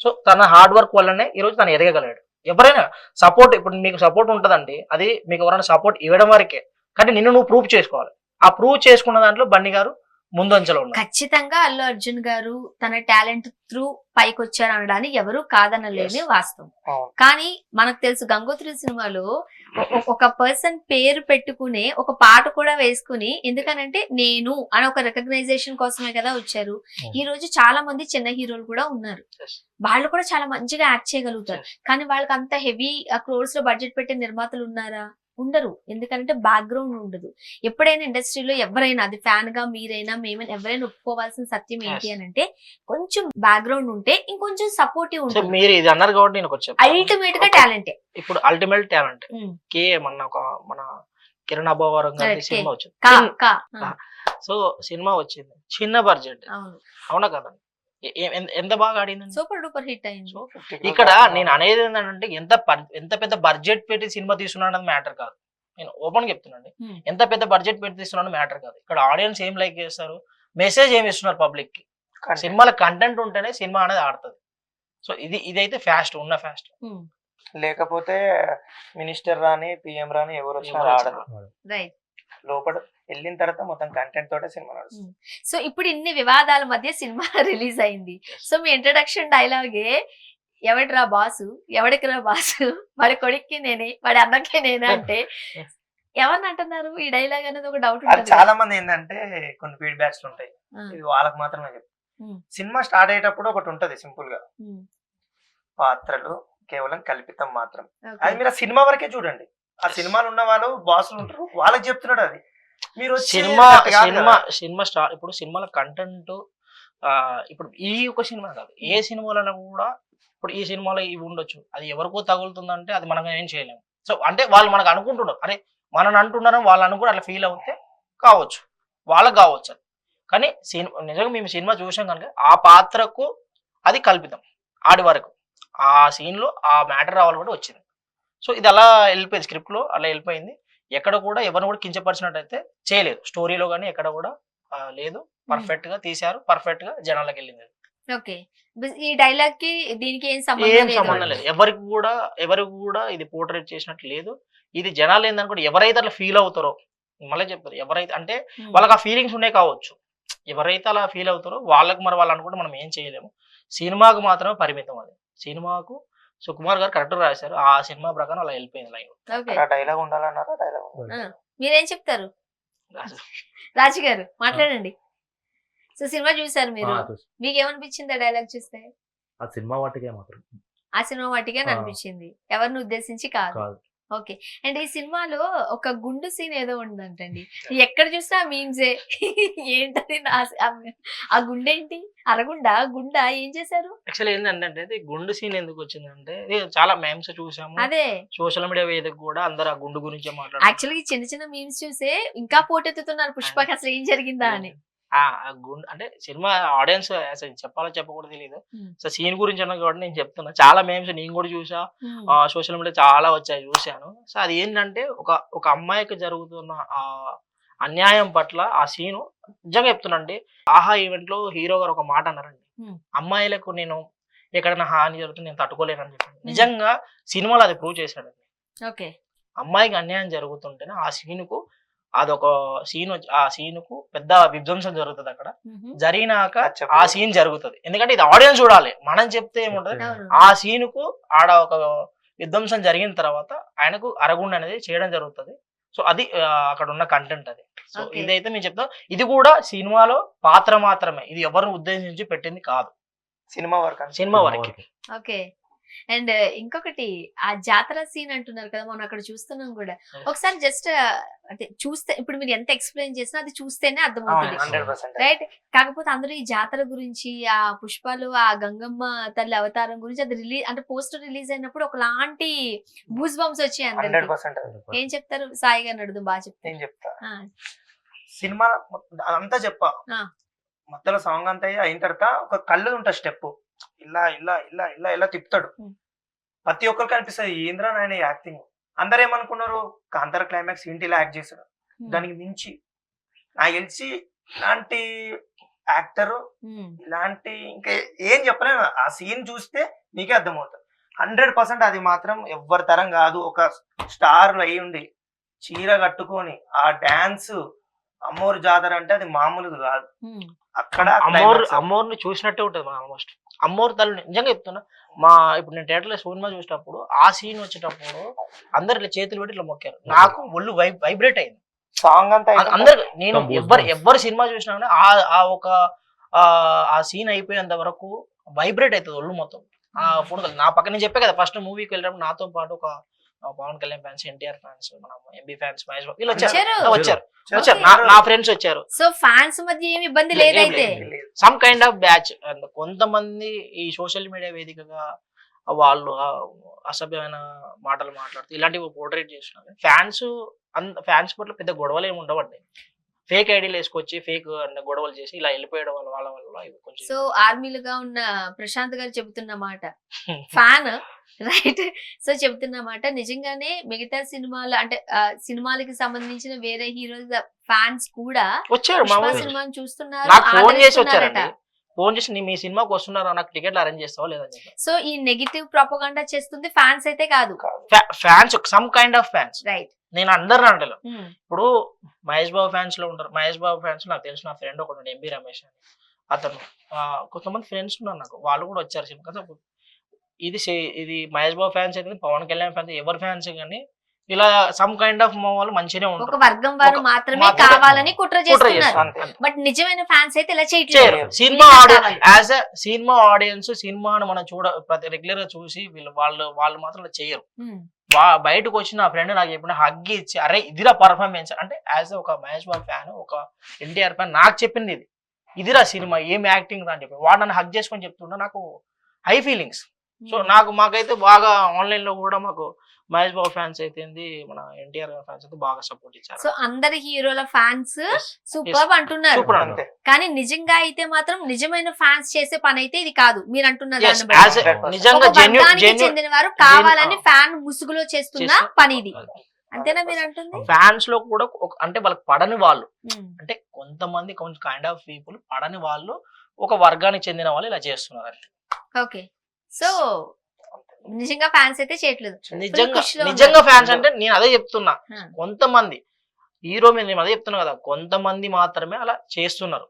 సో తన హార్డ్ వర్క్ వల్లనే ఈ రోజు తను ఎదగగలడు. ఎవరైనా సపోర్ట్, ఇప్పుడు మీకు సపోర్ట్ ఉంటదండి, అది మీకు ఎవరైనా సపోర్ట్ ఇవ్వడం వరకే, కానీ నిన్ను నువ్వు ప్రూవ్ చేసుకోవాలి. ఆ ప్రూవ్ చేసుకున్న దాంట్లో బన్నీ గారు ముందంచెలో ఉన్నారు. ఖచ్చితంగా అల్లు అర్జున్ గారు తన టాలెంట్ త్రూ పైకి వచ్చారు అనడానికి ఎవరు కాదనలేని వాస్తవం. కానీ మనకు తెలుసు గంగోత్రి సినిమాలో ఒక పర్సన్ పేరు పెట్టుకునే ఒక పాట కూడా వేసుకుని, ఎందుకనంటే నేను అని ఒక రికగ్నైజేషన్ కోసమే కదా వచ్చారు. ఈ రోజు చాలా మంది చిన్న హీరోలు కూడా ఉన్నారు, వాళ్ళు కూడా చాలా మంచిగా యాక్ట్ చేయగలుగుతారు. కానీ వాళ్ళకి అంత హెవీ క్రోర్స్ లో బడ్జెట్ పెట్టే నిర్మాతలు ఉన్నారా? ఉండరు. ఎందుకంటే బ్యాక్గ్రౌండ్ ఉండదు. ఎప్పుడైనా ఇండస్ట్రీలో ఎవరైనా, అది ఫ్యాన్ గా మీరైనా మేమైనా ఎవరైనా ఒప్పుకోవాల్సిన సత్యం ఏంటి అని అంటే, కొంచెం బ్యాక్గ్రౌండ్ ఉంటే ఇంకొంచెం సపోర్టివ్ ఉంటుంది. మీరు ఇది అన్నారు కాబట్టి నేను అల్టిమేట్ గా టాలెంటే. ఇప్పుడు అల్టిమేట్ టాలెంట్ మన కిరణ్ అబ్బవరం గారి సినిమా వచ్చింది. సో సినిమా వచ్చింది చిన్న బడ్జెట్, అవునా కదండి, ఎంత బాగా ఆడింది, సూపర్ డూపర్ హిట్ అయింది. ఇక్కడ నేను అనేది ఏంటంటే ఎంత పెద్ద బడ్జెట్ పెట్టి సినిమా తీస్తున్నాడు మ్యాటర్ కాదు. నేను ఓపెన్ చెప్తున్నాండి, ఎంత పెద్ద బడ్జెట్ పెట్టి తీస్తున్నాడు మ్యాటర్ కాదు. ఇక్కడ ఆడియన్స్ ఏం లైక్ చేస్తారు, మెసేజ్ ఏమి ఇస్తున్నారు పబ్లిక్ కి. సినిమాల కంటెంట్ ఉంటేనే సినిమా అనేది ఆడుతుంది. సో ఇదైతే ఉన్న ఫాస్ట్. లేకపోతే మినిస్టర్ రాని పిఎం రాని ఎవరు వచ్చినా ఆడదు. లోపల వెళ్ళిన తర్వాత మొత్తం కంటెంట్ తోటే సినిమా నడుస్తుంది. సో ఇప్పుడు ఇన్ని వివాదాల మధ్య సినిమా రిలీజ్ అయింది. సో మీ ఇంట్రడక్షన్ డైలాగే ఎవడిరా బాసు, ఎవడికి రా బాసు, వాడి కొడుక్కి నేనే, వాడి అన్నకి నేనే అంటే ఎవరిని అంటున్నారు? ఈ డైలాగ్ అనేది ఒక డౌట్ ఉంటుంది. చాలా మంది ఏంటంటే కొన్ని ఫీడ్బ్యాక్స్ ఉంటాయి, ఇది వాళ్ళకి మాత్రమే చెప్తారు. సినిమా స్టార్ట్ అయ్యేటప్పుడు ఒకటి ఉంటది సింపుల్ గా, పాత్రలు కేవలం కల్పితం మాత్రం. అది మీరు ఆ సినిమా వరకే చూడండి. ఆ సినిమాలు ఉన్న వాళ్ళు బాసులు ఉంటారు, వాళ్ళకి చెప్తున్నాడు. అది మీరు సినిమా స్టార్, ఇప్పుడు సినిమాల కంటెంట్, ఇప్పుడు ఈ ఒక సినిమా కాదు, ఏ సినిమాలైనా కూడా ఇప్పుడు ఈ సినిమాలో ఇవి ఉండొచ్చు, అది ఎవరికో తగులుతుందంటే అది మనం ఏం చేయలేము. సో అంటే వాళ్ళు మనకు అనుకుంటున్నారు, అరే మనని అంటున్నారు, వాళ్ళు అనుకుంటే అట్లా ఫీల్ అవుతే కావచ్చు, వాళ్ళకి కావచ్చు అది. కానీ నిజంగా మేము సినిమా చూసాం కనుక ఆ పాత్రకు అది కల్పితం. ఆడి వరకు ఆ సీన్ లో ఆ మ్యాటర్ రావాలి కూడా వచ్చింది. సో ఇది అలా వెళ్ళిపోయింది, స్క్రిప్ట్ లో అలా వెళ్ళిపోయింది. ఎక్కడ కూడా ఎవరిని కూడా కించపరిచినట్టు అయితే చేయలేదు, స్టోరీలో కానీ ఎక్కడ కూడా లేదు. పర్ఫెక్ట్ గా తీశారు, పర్ఫెక్ట్ గా జనాలకు వెళ్ళింది. ఓకే, ఈ డైలాగ్ కి దీనికి ఏం సంబంధం లేదు. ఎవరికి కూడా ఇది పోర్ట్రేట్ చేసినట్టు లేదు. ఇది జనాలు ఏందనుకుంటే ఎవరైతే అట్లా ఫీల్ అవుతారో, మళ్ళీ చెప్తారు, ఎవరైతే అంటే వాళ్ళకి ఆ ఫీలింగ్స్ ఉన్నాయి కావచ్చు, ఎవరైతే అలా ఫీల్ అవుతారో వాళ్ళకి మరి వాళ్ళు అనుకుంటే మనం ఏం చేయలేము. సినిమాకు మాత్రమే పరిమితం. అది సినిమాకు సుకుమార్ గారు కరెక్ట్ రాశారు, ఆ సినిమా ప్రకారం అలా వెళ్ళిపోయింది లైన్. డైలాగ్ ఉండాలన్నారా? డైలాగ్ మీరేం చెప్తారు రాజు గారు? మాట్లాడండి. సో సినిమా చూసారు మీరు, మీకు ఏమనిపించింది ఆ డైలాగ్ చూస్తే? ఆ సినిమా వాటికే మాత్రం ఆ సినిమా మట్టిగా ఆ. అనిపించింది, ఎవరిని ఉద్దేశించి కాదు. కాదు. ఓకే. అండ్ ఈ సినిమాలో ఒక గుండు సీన్ ఏదో ఉందంటండి, ఎక్కడ చూసినా మీమ్సే. ఏంటది ఆ గుండేంటి, అరగుండా గుండా ఏం చేశారు? యాక్చువల్లీ ఏంటంటే ఇది గుండు సీన్ ఎందుకు వచ్చిందంటే ఇది చాలా మేమ్స్ చూసాము, అదే సోషల్ మీడియా వేదిక కూడా అందరు ఆ గుండు గురించే మాట్లాడారు. యాక్చువల్గా చిన్న చిన్న మీమ్స్ చూసే ఇంకా పోటెత్తుతున్నారు పుష్పకి అసలు ఏం జరిగిందా అని. ఆ గుండు అంటే సినిమా ఆడియన్స్ అసలు చెప్పాలో చెప్పకూడదు తెలియదు. సో సీన్ గురించి అన్నా కాబట్టి నేను చెప్తున్నా, చాలా మేమ్స్ నేను కూడా చూసా, సోషల్ మీడియా చాలా వచ్చాయి చూశాను. సో అది ఏంటంటే ఒక అమ్మాయికి జరుగుతున్న ఆ అన్యాయం పట్ల ఆ సీను నిజంగా చెప్తున్నాండి. ఆహా ఈవెంట్ లో హీరో గారు ఒక మాట అన్నారండి, అమ్మాయిలకు నేను ఎక్కడైనా హాని జరుగుతుంది నేను తట్టుకోలేనని చెప్పాను. నిజంగా సినిమాలో అది ప్రూవ్ చేశాడండి. ఓకే. అమ్మాయికి అన్యాయం జరుగుతుంటేనే ఆ సీనుకు అదొక సీన్, ఆ సీనుకు పెద్ద విధ్వంసం జరుగుతుంది. అక్కడ జరిగినాక ఆ సీన్ జరుగుతుంది, ఎందుకంటే ఇది ఆడియన్స్ చూడాలి, మనం చెప్తే ఏముంటది. ఆ సీనుకు ఆడ ఒక విధ్వంసం జరిగిన తర్వాత ఆయనకు అరగుండ అనేది చేయడం జరుగుతుంది. సో అది అక్కడ ఉన్న కంటెంట్ అది. సో ఇదైతే మేము చెప్తాం, ఇది కూడా సినిమాలో పాత్ర మాత్రమే, ఇది ఎవరిని ఉద్దేశించి పెట్టింది కాదు, సినిమా వరకు. ఓకే. అండ్ ఇంకొకటి ఆ జాతర సీన్ అంటున్నారు కదా, మనం అక్కడ చూస్తున్నాం కూడా. ఒకసారి జస్ట్ అంటే చూస్తే, ఇప్పుడు మీరు ఎంత ఎక్స్ప్లెయిన్ చేసినా అది చూస్తేనే అర్థమవుతుంది, రైట్? కాకపోతే అందరూ ఈ జాతర గురించి, ఆ పుష్పాలు, ఆ గంగమ్మ తల్లి అవతారం గురించి అది రిలీజ్ అంటే పోస్టర్ రిలీజ్ అయినప్పుడు ఒకలాంటి బూస్ బంప్స్ వచ్చాయి అందరికి. ఏం చెప్తారు? సాయి గారిని అడుగుదాం, బాగా చెప్తా. సినిమా అంతా చెప్పా, మధ్యలో సాంగ్ అంతా అయిన తర్వాత ఒక కళ్ళు ఉంటుంది స్టెప్, ఇలా ఇలా ఇలా ఇలా ఇలా తిప్పుతాడు. ప్రతి ఒక్కరికి అనిపిస్తుంది ఏంద్రా ఆయన యాక్టింగ్. అందరు ఏమనుకున్నారు, కాంతార క్లైమాక్స్ ఏంటి ఇలా యాక్ట్ చేశాడు, దానికి మించి నాకు తెలిసి ఇలాంటి యాక్టర్ ఇలాంటి ఇంకా ఏం చెప్పలేను. ఆ సీన్ చూస్తే నీకే అర్థమవుతుంది. 100% అది మాత్రం ఎవ్వరి తరం కాదు. ఒక స్టార్ అయి ఉండి చీర కట్టుకొని ఆ డాన్స్, అమ్మోరు జాతర అంటే అది మామూలుగా కాదు. అక్కడ అమ్మోర్ని చూసినట్టే ఉంటుంది మనం. ఆల్మోస్ట్ అమ్మోరు తల్లి నిజంగా చెప్తున్నా, ఇప్పుడు నేను థియేటర్లో సినిమా చూసేటప్పుడు ఆ సీన్ వచ్చేటప్పుడు అందరు ఇట్లా చేతులు పెట్టి ఇట్లా మొక్కారు, నాకు ఒళ్ళు వైబ్రేట్ అయింది సాంగ్ అంతా. అందరు నేను ఎవ్వరు సినిమా చూసినా ఆ సీన్ అయిపోయేంత వరకు వైబ్రేట్ అవుతుంది ఒళ్ళు మొత్తం. ఆ ఫోన్ నా పక్కన నేను చెప్పే కదా, ఫస్ట్ మూవీకి వెళ్ళినప్పుడు నాతో పాటు ఒక పవన్ కళ్యాణ్ ఫ్యాన్స్, ఎన్టీఆర్ ఫ్యాన్స్, మన ఎంబీ ఫ్యాన్స్, మహేష్ బాబు వీళ్ళు వచ్చారు. నా ఫ్రెండ్స్ వచ్చారు. సో ఫ్యాన్స్ మధ్య ఏమి ఇబ్బంది లేదైతే. Some kind of batch. And కొంతమంది ఈ సోషల్ మీడియా వేదికగా వాళ్ళు అసభ్యమైన మాటలు మాట్లాడుతూ ఇలాంటివి పోర్ట్రేట్ చేస్తున్నారు. ఫ్యాన్స్ పట్ల పెద్ద గొడవలు ఏమి ఉండవండి. ఫేక్ ఐడీలు వేసుకొచ్చి ఫేక్ గొడవలు చేసి ఇలా వెళ్ళిపోయడం వాళ్ళ కొంచెం. సో ఆర్మీలుగా ఉన్న ప్రశాంత్ గారు చెబుతున్న మాట, ఫ్యాన్ రైట్. సో చెబుతున్నమాట నిజంగానే మిగతా సినిమాలు అంటే సినిమాలకి సంబంధించిన వేరే హీరోస్ ఫ్యాన్స్ కూడా వచ్చారు, సినిమాని చూస్తున్నారు. ఫోన్ చేసి మీ సినిమాకి వస్తున్నారు, నాకు టికెట్లు అరేంజ్ చేస్తావా లేదని. సో ఈ నెగిటివ్ ప్రొపగండా చేస్తుంది ఫ్యాన్స్ అయితే కాదు, fans, some kind of fans, right. నేను అందరిని అంటలే. ఇప్పుడు మహేష్ బాబు ఫ్యాన్స్ లో ఉంటారు, మహేష్ బాబు ఫ్యాన్స్ నాకు తెలిసిన ఫ్రెండ్ ఒకటి ఎంబీ రమేష్ అని, అతను కొంతమంది ఫ్రెండ్స్ ఉన్నారు నాకు, వాళ్ళు కూడా వచ్చారు సినిమా. ఇది మహేష్ బాబు ఫ్యాన్స్ అయితే, పవన్ కళ్యాణ్ ఫ్యాన్స్, ఎవరి ఫ్యాన్స్ కానీ ఇలా సమ్ కైండ్ ఆఫ్ వాళ్ళు మంచిగానే ఉంటారు. ఒక వర్గం వారు మాత్రమే కావాలని కుట్ర చేస్తున్నారు, బట్ నిజమైన ఫ్యాన్స్ అయితే ఇలా చేయట్లేదు. సినిమా ఆడియన్స్ సినిమాను మనం రెగ్యులర్ గా చూసి వాళ్ళు మాత్రం చేయరు. బయటకు వచ్చి నా ఫ్రెండ్ నాకు చెప్పిన హగ్ ఇచ్చి, అరే ఇదిరా పర్ఫార్మెన్స్ అంటే, యాజ్ ఒక మహేష్ బాబు ఫ్యాన్, ఒక ఎన్టీఆర్ ఫ్యాన్ నాకు చెప్పింది ఇదిరా సినిమా, ఏం యాక్టింగ్ రా అని చెప్పి వాడు నన్ను హగ్ చేసుకొని చెప్తున్నా, నాకు హై ఫీలింగ్స్. సో మాకైతే బాగా ఆన్లైన్ లో కూడా మాకు మహేష్ బాబు ఫ్యాన్స్ అయితే మన ఎన్టీఆర్ ఫ్యాన్స్ అయితే బాగా సపోర్ట్ ఇచ్చారు. సో అందరి హీరోల ఫ్యాన్స్ సూపర్ అంటున్నారు, కానీ నిజంగా అయితే మాత్రం నిజమైన ఫ్యాన్స్ చేసే పని అయితే ఇది కాదు మీరు అంటున్నారు. చెందిన వారు కావాలని ఫ్యాన్ ముసుగులో చేస్తున్న పని ఇది, అంతేనా మీరు అంటుంది? ఫ్యాన్స్ లో కూడా అంటే వాళ్ళకి పడని వాళ్ళు, అంటే కొంతమంది కొంచెం కైండ్ ఆఫ్ పీపుల్ పడని వాళ్ళు, ఒక వర్గానికి చెందిన వాళ్ళు ఇలా చేస్తున్నారు అంటే. ఓకే. సో నిజంగా ఫ్యాన్స్ అయితే చేయట్లేదు. నిజంగా ఫ్యాన్స్ అంటే నేను అదే చెప్తున్నా, కొంతమంది హీరో మీద నేను అదే చెప్తున్నా కదా, కొంతమంది మాత్రమే అలా చేస్తున్నారు,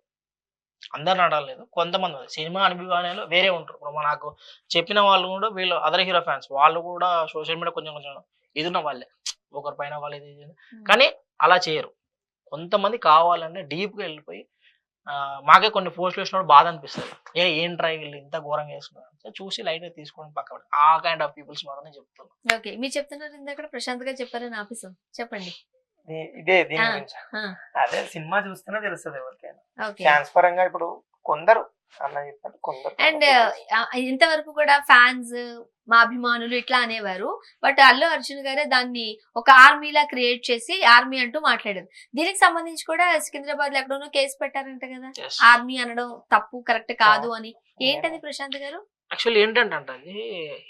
అందరు నడలేదు. కొంతమంది సినిమా అభిమానులు వేరే ఉంటారు. ఇప్పుడు నాకు చెప్పిన వాళ్ళు కూడా వీళ్ళు అదర్ హీరో ఫ్యాన్స్, వాళ్ళు కూడా సోషల్ మీడియా కొంచెం ఇది ఉన్న వాళ్ళే, ఒకరి పైన వాళ్ళు ఇది, కానీ అలా చేయరు. కొంతమంది కావాలంటే డీప్ గా వెళ్ళిపోయి మాకే కొన్ని పోస్టులు వేసినప్పుడు బాధ అనిపిస్తుంది. ఏంట్రా వీళ్ళు ఇంత ఘోరంగా వేసుకున్నారు. సో చూసి లైట్ గా తీసుకోండి పక్క ఆ కైండ్ ఆఫ్ పీపుల్స్ మాత్రం చెప్తున్నాను. ఓకే, మీరు చెప్తున్నారు ఇందాక ప్రశాంత్ గారు చెప్పారని ఆఫీసం చెప్పండి. ఇదే దీని ఆ, గురించి ఆ, అదే సినిమా చూస్తేనే తెలుస్తుంది ఎవరికైనా. ఓకే. ఫ్యాన్స్ పరంగా ఇప్పుడు కొందరు అన్న చెప్పినట్టు కొందరు అండ్ ఇంతవరకు కూడా ఫ్యాన్స్ మా అభిమానులు ఇట్లా అనేవారు. బట్ అల్లు అర్జున్ గారే దాన్ని ఒక ఆర్మీ లా క్రియేట్ చేసి ఆర్మీ అంటూ మాట్లాడారు. దీనికి సంబంధించి కూడా సికింద్రాబాద్ లో ఎక్కడోనో కేసు పెట్టారంట కదా, Yes. ఆర్మీ అనడం తప్పు కరెక్ట్ కాదు అని. ఏంటది ప్రశాంత్ గారు? యాక్చువల్లీ ఏంటంటే అది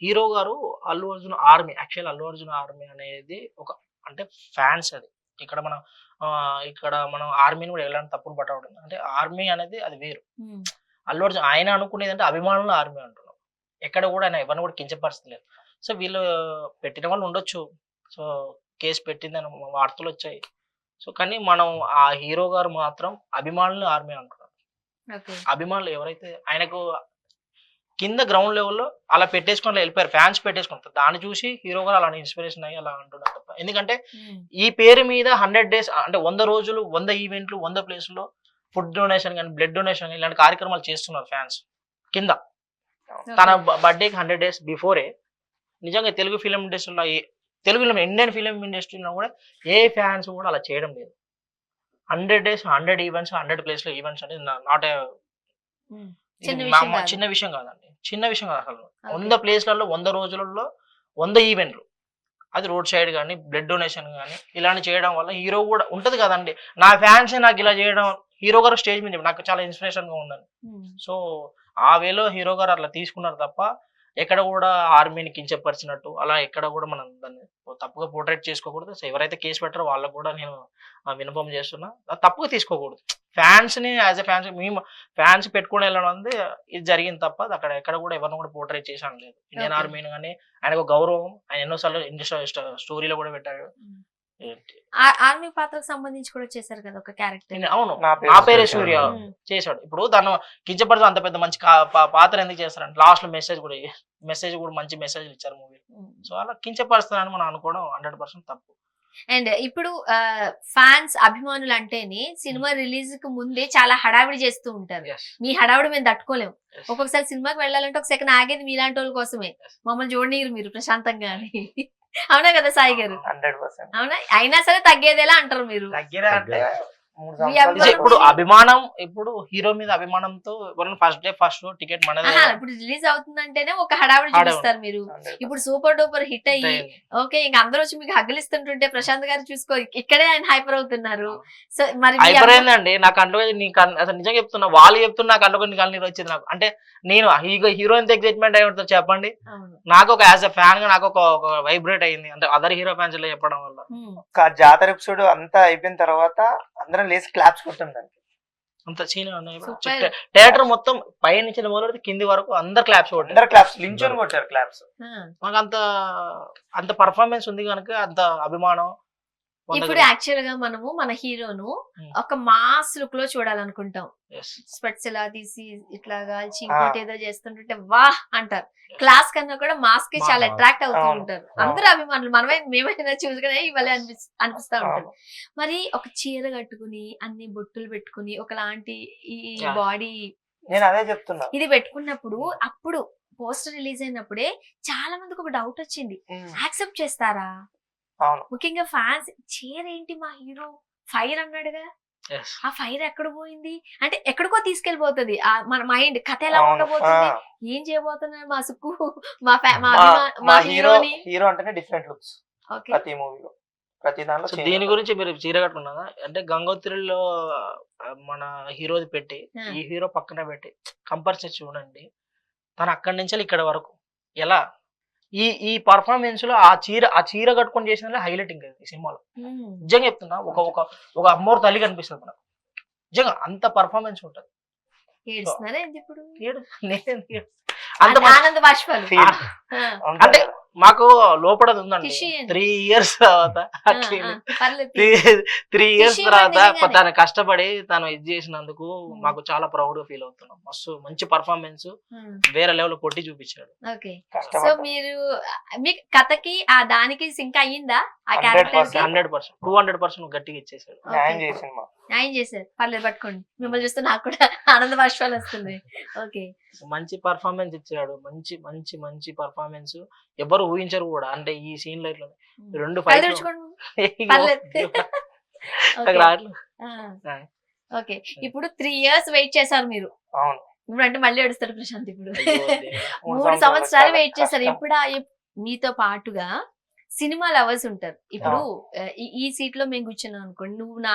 హీరో గారు Allu Arjun army, actual Allu Arjun army అనేది ఒక అంటే ఫ్యాన్స్. అది ఇక్కడ మనం ఇక్కడ మనం ఆర్మీని కూడా ఎలాంటి తప్పులు పట్టకూడదు. అంటే ఆర్మీ అనేది అది వేరు. అల్లు అర్జున్ ఆయన అనుకునేది అంటే అభిమానులు ఆర్మీ అంటున్నాం. ఎక్కడ కూడా ఆయన ఎవరిని కూడా కించపరచలేదు. సో వీళ్ళు పెట్టిన వాళ్ళు ఉండొచ్చు. సో కేసు పెట్టిందని వార్తలు వచ్చాయి. సో కానీ మనం ఆ హీరో గారు మాత్రం అభిమానులు ఆర్మీ అంటున్నారు. ఓకే. అభిమానులు ఎవరైతే ఆయనకు కింద గ్రౌండ్ లెవెల్లో అలా పెట్టేసుకొని వెళ్ళిపోయారు, ఫ్యాన్స్ పెట్టేసుకుంటారు. దాన్ని చూసి హీరో గారు అలా ఇన్స్పిరేషన్ అయ్యి అలా అంటున్నారు తప్ప. ఎందుకంటే ఈ పేరు మీద 100 days అంటే 100 రోజులు 100 ఈవెంట్లు 100 ప్లేసుల్లో ఫుడ్ డొనేషన్ కానీ బ్లడ్ డొనేషన్ ఇలాంటి కార్యక్రమాలు చేస్తున్నారు ఫ్యాన్స్ కింద. తన బర్త్డేకి 100 days బిఫోరే నిజంగా తెలుగు ఫిలిం ఇండస్ట్రీలో తెలుగు ఇండియన్ ఫిలిం ఇండస్ట్రీలో కూడా ఏ ఫ్యాన్స్ కూడా అలా చేయడం లేదు. 100 days 100 ఈవెంట్స్ 100 ప్లేస్లో ఈవెంట్స్ అనేది నాట్ చిన్న విషయం కాదండి. చిన్న విషయం కాదు అసలు. 100 ప్లేస్లలో 100 రోజులలో 100 ఈవెంట్లు, అది రోడ్ సైడ్ కానీ బ్లడ్ డొనేషన్ కానీ ఇలాంటి చేయడం వల్ల హీరో కూడా ఉంటది కదండి. నా ఫ్యాన్స్ నాకు ఇలా చేయడం, హీరో గారు స్టేజ్ మీద నాకు చాలా ఇన్స్పిరేషన్ గా ఉందని. సో ఆ వేలో హీరో గారు అట్లా తీసుకున్నారు తప్ప ఎక్కడ కూడా ఆర్మీని కించపరిచినట్టు అలా ఎక్కడ కూడా మనం దాన్ని తప్పుగా పోర్ట్రేట్ చేసుకోకూడదు. సో ఎవరైతే కేసు పెట్టారో వాళ్ళకు కూడా నేను విన్నపం చేస్తున్నా, తప్పుగా తీసుకోకూడదు. ఫ్యాన్స్ ని యాజ్ ఎ ఫ్యాన్స్ మేము ఫ్యాన్స్ పెట్టుకుని వెళ్ళడం అనేది ఇది జరిగింది తప్ప అక్కడ ఎక్కడ కూడా ఎవరిని కూడా పోర్ట్రేట్ చేసాను లేదు. ఇండియన్ ఆర్మీని కానీ ఆయనకు గౌరవం, ఆయన ఎన్నోసార్లు స్టోరీలో కూడా పెట్టాడు. ఆర్మీ పాత్రకు సంబంధించి కూడా చేశారు కదా ఒక క్యారెక్టర్. అవును, నా పేరే సూర్య చేశాడు. ఇప్పుడు దాన్ని కించపడుతూ అంత పెద్ద మంచి పాత్ర ఎందుకు చేస్తారంటే లాస్ట్ లో మెసేజ్ కూడా మంచి మెసేజ్ ఇచ్చారు మూవీ. సో అలా కించపరుస్తారని మనం అనుకోవడం 100% తప్పు. అండ్ ఇప్పుడు ఫ్యాన్స్ అభిమానులు అంటేనే సినిమా రిలీజ్ కు ముందే చాలా హడావిడి చేస్తూ ఉంటారు. మీ హడావిడి మేము తట్టుకోలేము. ఒక్కొక్కసారి సినిమాకి వెళ్ళాలంటే ఒక సెకండ్ ఆగేది మీలాంటి వాళ్ళ కోసమే. మమ్మల్ని చూడనీరు మీరు ప్రశాంతంగా అని. అవునా కదా సాయి గారు? 100%. అవునా? అయినా సరే తగ్గేదేలా అంటారు మీరు. ఇప్పుడు అభిమానం, ఇప్పుడు హీరో మీద అభిమానంతో ఫస్ట్ డే ఫస్ట్ టికెట్ మనదే. ఇప్పుడు రిలీజ్ అవుతుందంటేనే ఒక హడావిడి చూపిస్తారు మీరు. ఇప్పుడు సూపర్ డూపర్ హిట్ అయ్యి ఓకే ఇంకా అందరూ వచ్చి మీకు హగ్గలిస్తుంటుంటే ప్రశాంత్ గారు చూసుకో ఇక్కడే ఆయన హైపర్ అవుతున్నారు. సో మరి హైపర్ అయిందండి నా కంట్లో. అసలు నిజంగా చెప్తున్నా, వాళ్ళు చెప్తున్నా నా కంట్లో కొన్ని కళ్ళు వచ్చింది నాకు. అంటే నేను హీరో ఎంత ఎక్సైట్మెంట్ అయి ఉంటుందో చెప్పండి. నాకు ఒక యాజ్ ఎ ఫ్యాన్ గా నాకు ఒక వైబ్రేట్ అయింది. అంటే అదర్ హీరో ఫ్యాన్స్ లో చెప్పడం వల్ల. జాతర ఎపిసోడ్ అంతా అయిపోయిన తర్వాత అందరం లేసి క్లాప్స్ కొట్టిందండి. అంత సీన్ థియేటర్ మొత్తం పై నుంచి మొదలు కింది వరకు అందరు క్లాప్స్ కొట్టారు. క్లాప్స్ లించొని కొట్టారు క్లాప్స్. మాకు అంత పర్ఫార్మెన్స్ ఉంది కనుక అంత అభిమానం. ఇప్పుడు యాక్చువల్ గా మనము మన హీరోను ఒక మాస్ లుక్ లో చూడాలనుకుంటాం. స్పెట్స్ ఇలా తీసి ఇట్లాగా ఇంకోటి ఏదో చేస్తుంటే వాహ్ అంటారు. క్లాస్ కన్నా కూడా మాస్క్ కి చాలా అట్రాక్ట్ అవుతూ ఉంటారు అందరూ అభిమానులు. మేమైనా చూసుకునే ఇవ్వలే అనిపిస్తా ఉంటుంది. మరి ఒక చీర కట్టుకుని అన్ని బొట్టులు పెట్టుకుని ఒకలాంటి ఈ బాడీ నేను అదే చెప్తున్నా, ఇది పెట్టుకున్నప్పుడు అప్పుడు పోస్టర్ రిలీజ్ అయినప్పుడే చాలా మందికి ఒక డౌట్ వచ్చింది, యాక్సెప్ట్ చేస్తారా? ముఖ్యంగా ఫ్యాన్స్ చీర ఏంటి మా హీరో ఫైర్ అన్నాడుగా, ఆ ఫైర్ ఎక్కడ పోయింది అంటే ఎక్కడికో తీసుకెళ్లిపోతుంది మన మైండ్. కథ ఎలా ఉండబోతుంది, ఏం చేయబోతున్నారు మా సుక్కు మా హీరోని. హీరో అంటేనే డిఫరెంట్ లుక్స్ ప్రతి మూవీలో ప్రతి దాంట్లో. దీని గురించి మీరు చీర కట్టుకున్నారా అంటే గంగోత్రిలో మన హీరోది పెట్టి ఈ హీరో పక్కన పెట్టి కంపల్సరీ చూడండి. తను అక్కడి నుంచి ఇక్కడ వరకు ఎలా ఈ పర్ఫార్మెన్స్ లో ఆ చీర కట్టుకొని చేసిన హైలైట్ ఇంకా ఈ సినిమాలో. నిజంగా చెప్తున్నా, ఒక అమ్మోరు తల్లి కనిపిస్తుంది మనకు. నిజంగా అంత పర్ఫార్మెన్స్ ఉంటది. అంటే మాకు లోపడది ఉందండి. 3 years తర్వాత 3 years తర్వాత తను కష్టపడి తను ఇది చేసినందుకు మాకు చాలా ప్రౌడ్ గా ఫీల్ అవుతున్నాం. మస్తు మంచి పర్ఫార్మెన్స్ వేరే లెవెల్ కొట్టి చూపించాడు. సో మీరు మీ కథకి ఆ దానికి సింక్ అయ్యిందా? 100% 200% గట్టిగా ఇచ్చేసాడు. న్యాయం చేశారు, పర్లేదు పట్టుకోండి. మిమ్మల్ని చూస్తే నాకు కూడా ఆనంద బాష్పాలు వస్తుంది. ఓకే, మంచి పర్ఫార్మెన్స్ ఇచ్చాడు, మంచి మంచి మంచి పర్ఫార్మెన్స్. ఎవరు ఊహించరు కూడా. అంటే ఈ సీన్ లో ఇట్లా 2 కళ్ళు తుడుచుకోండి, పర్లేదు. ఓకే, ఇప్పుడు 3 years వెయిట్ చేశారు మీరు. అవును. ఇప్పుడు అంటే మళ్ళీ ఏడుస్తాడు ప్రశాంత్. ఇప్పుడు 3 సంవత్సరాలు వెయిట్ చేశారు. ఇప్పుడు మీతో పాటుగా సినిమా లవర్స్ ఉంటారు. ఇప్పుడు ఈ సీట్ లో మేము కూర్చున్నాం అనుకోండి, నువ్వు నా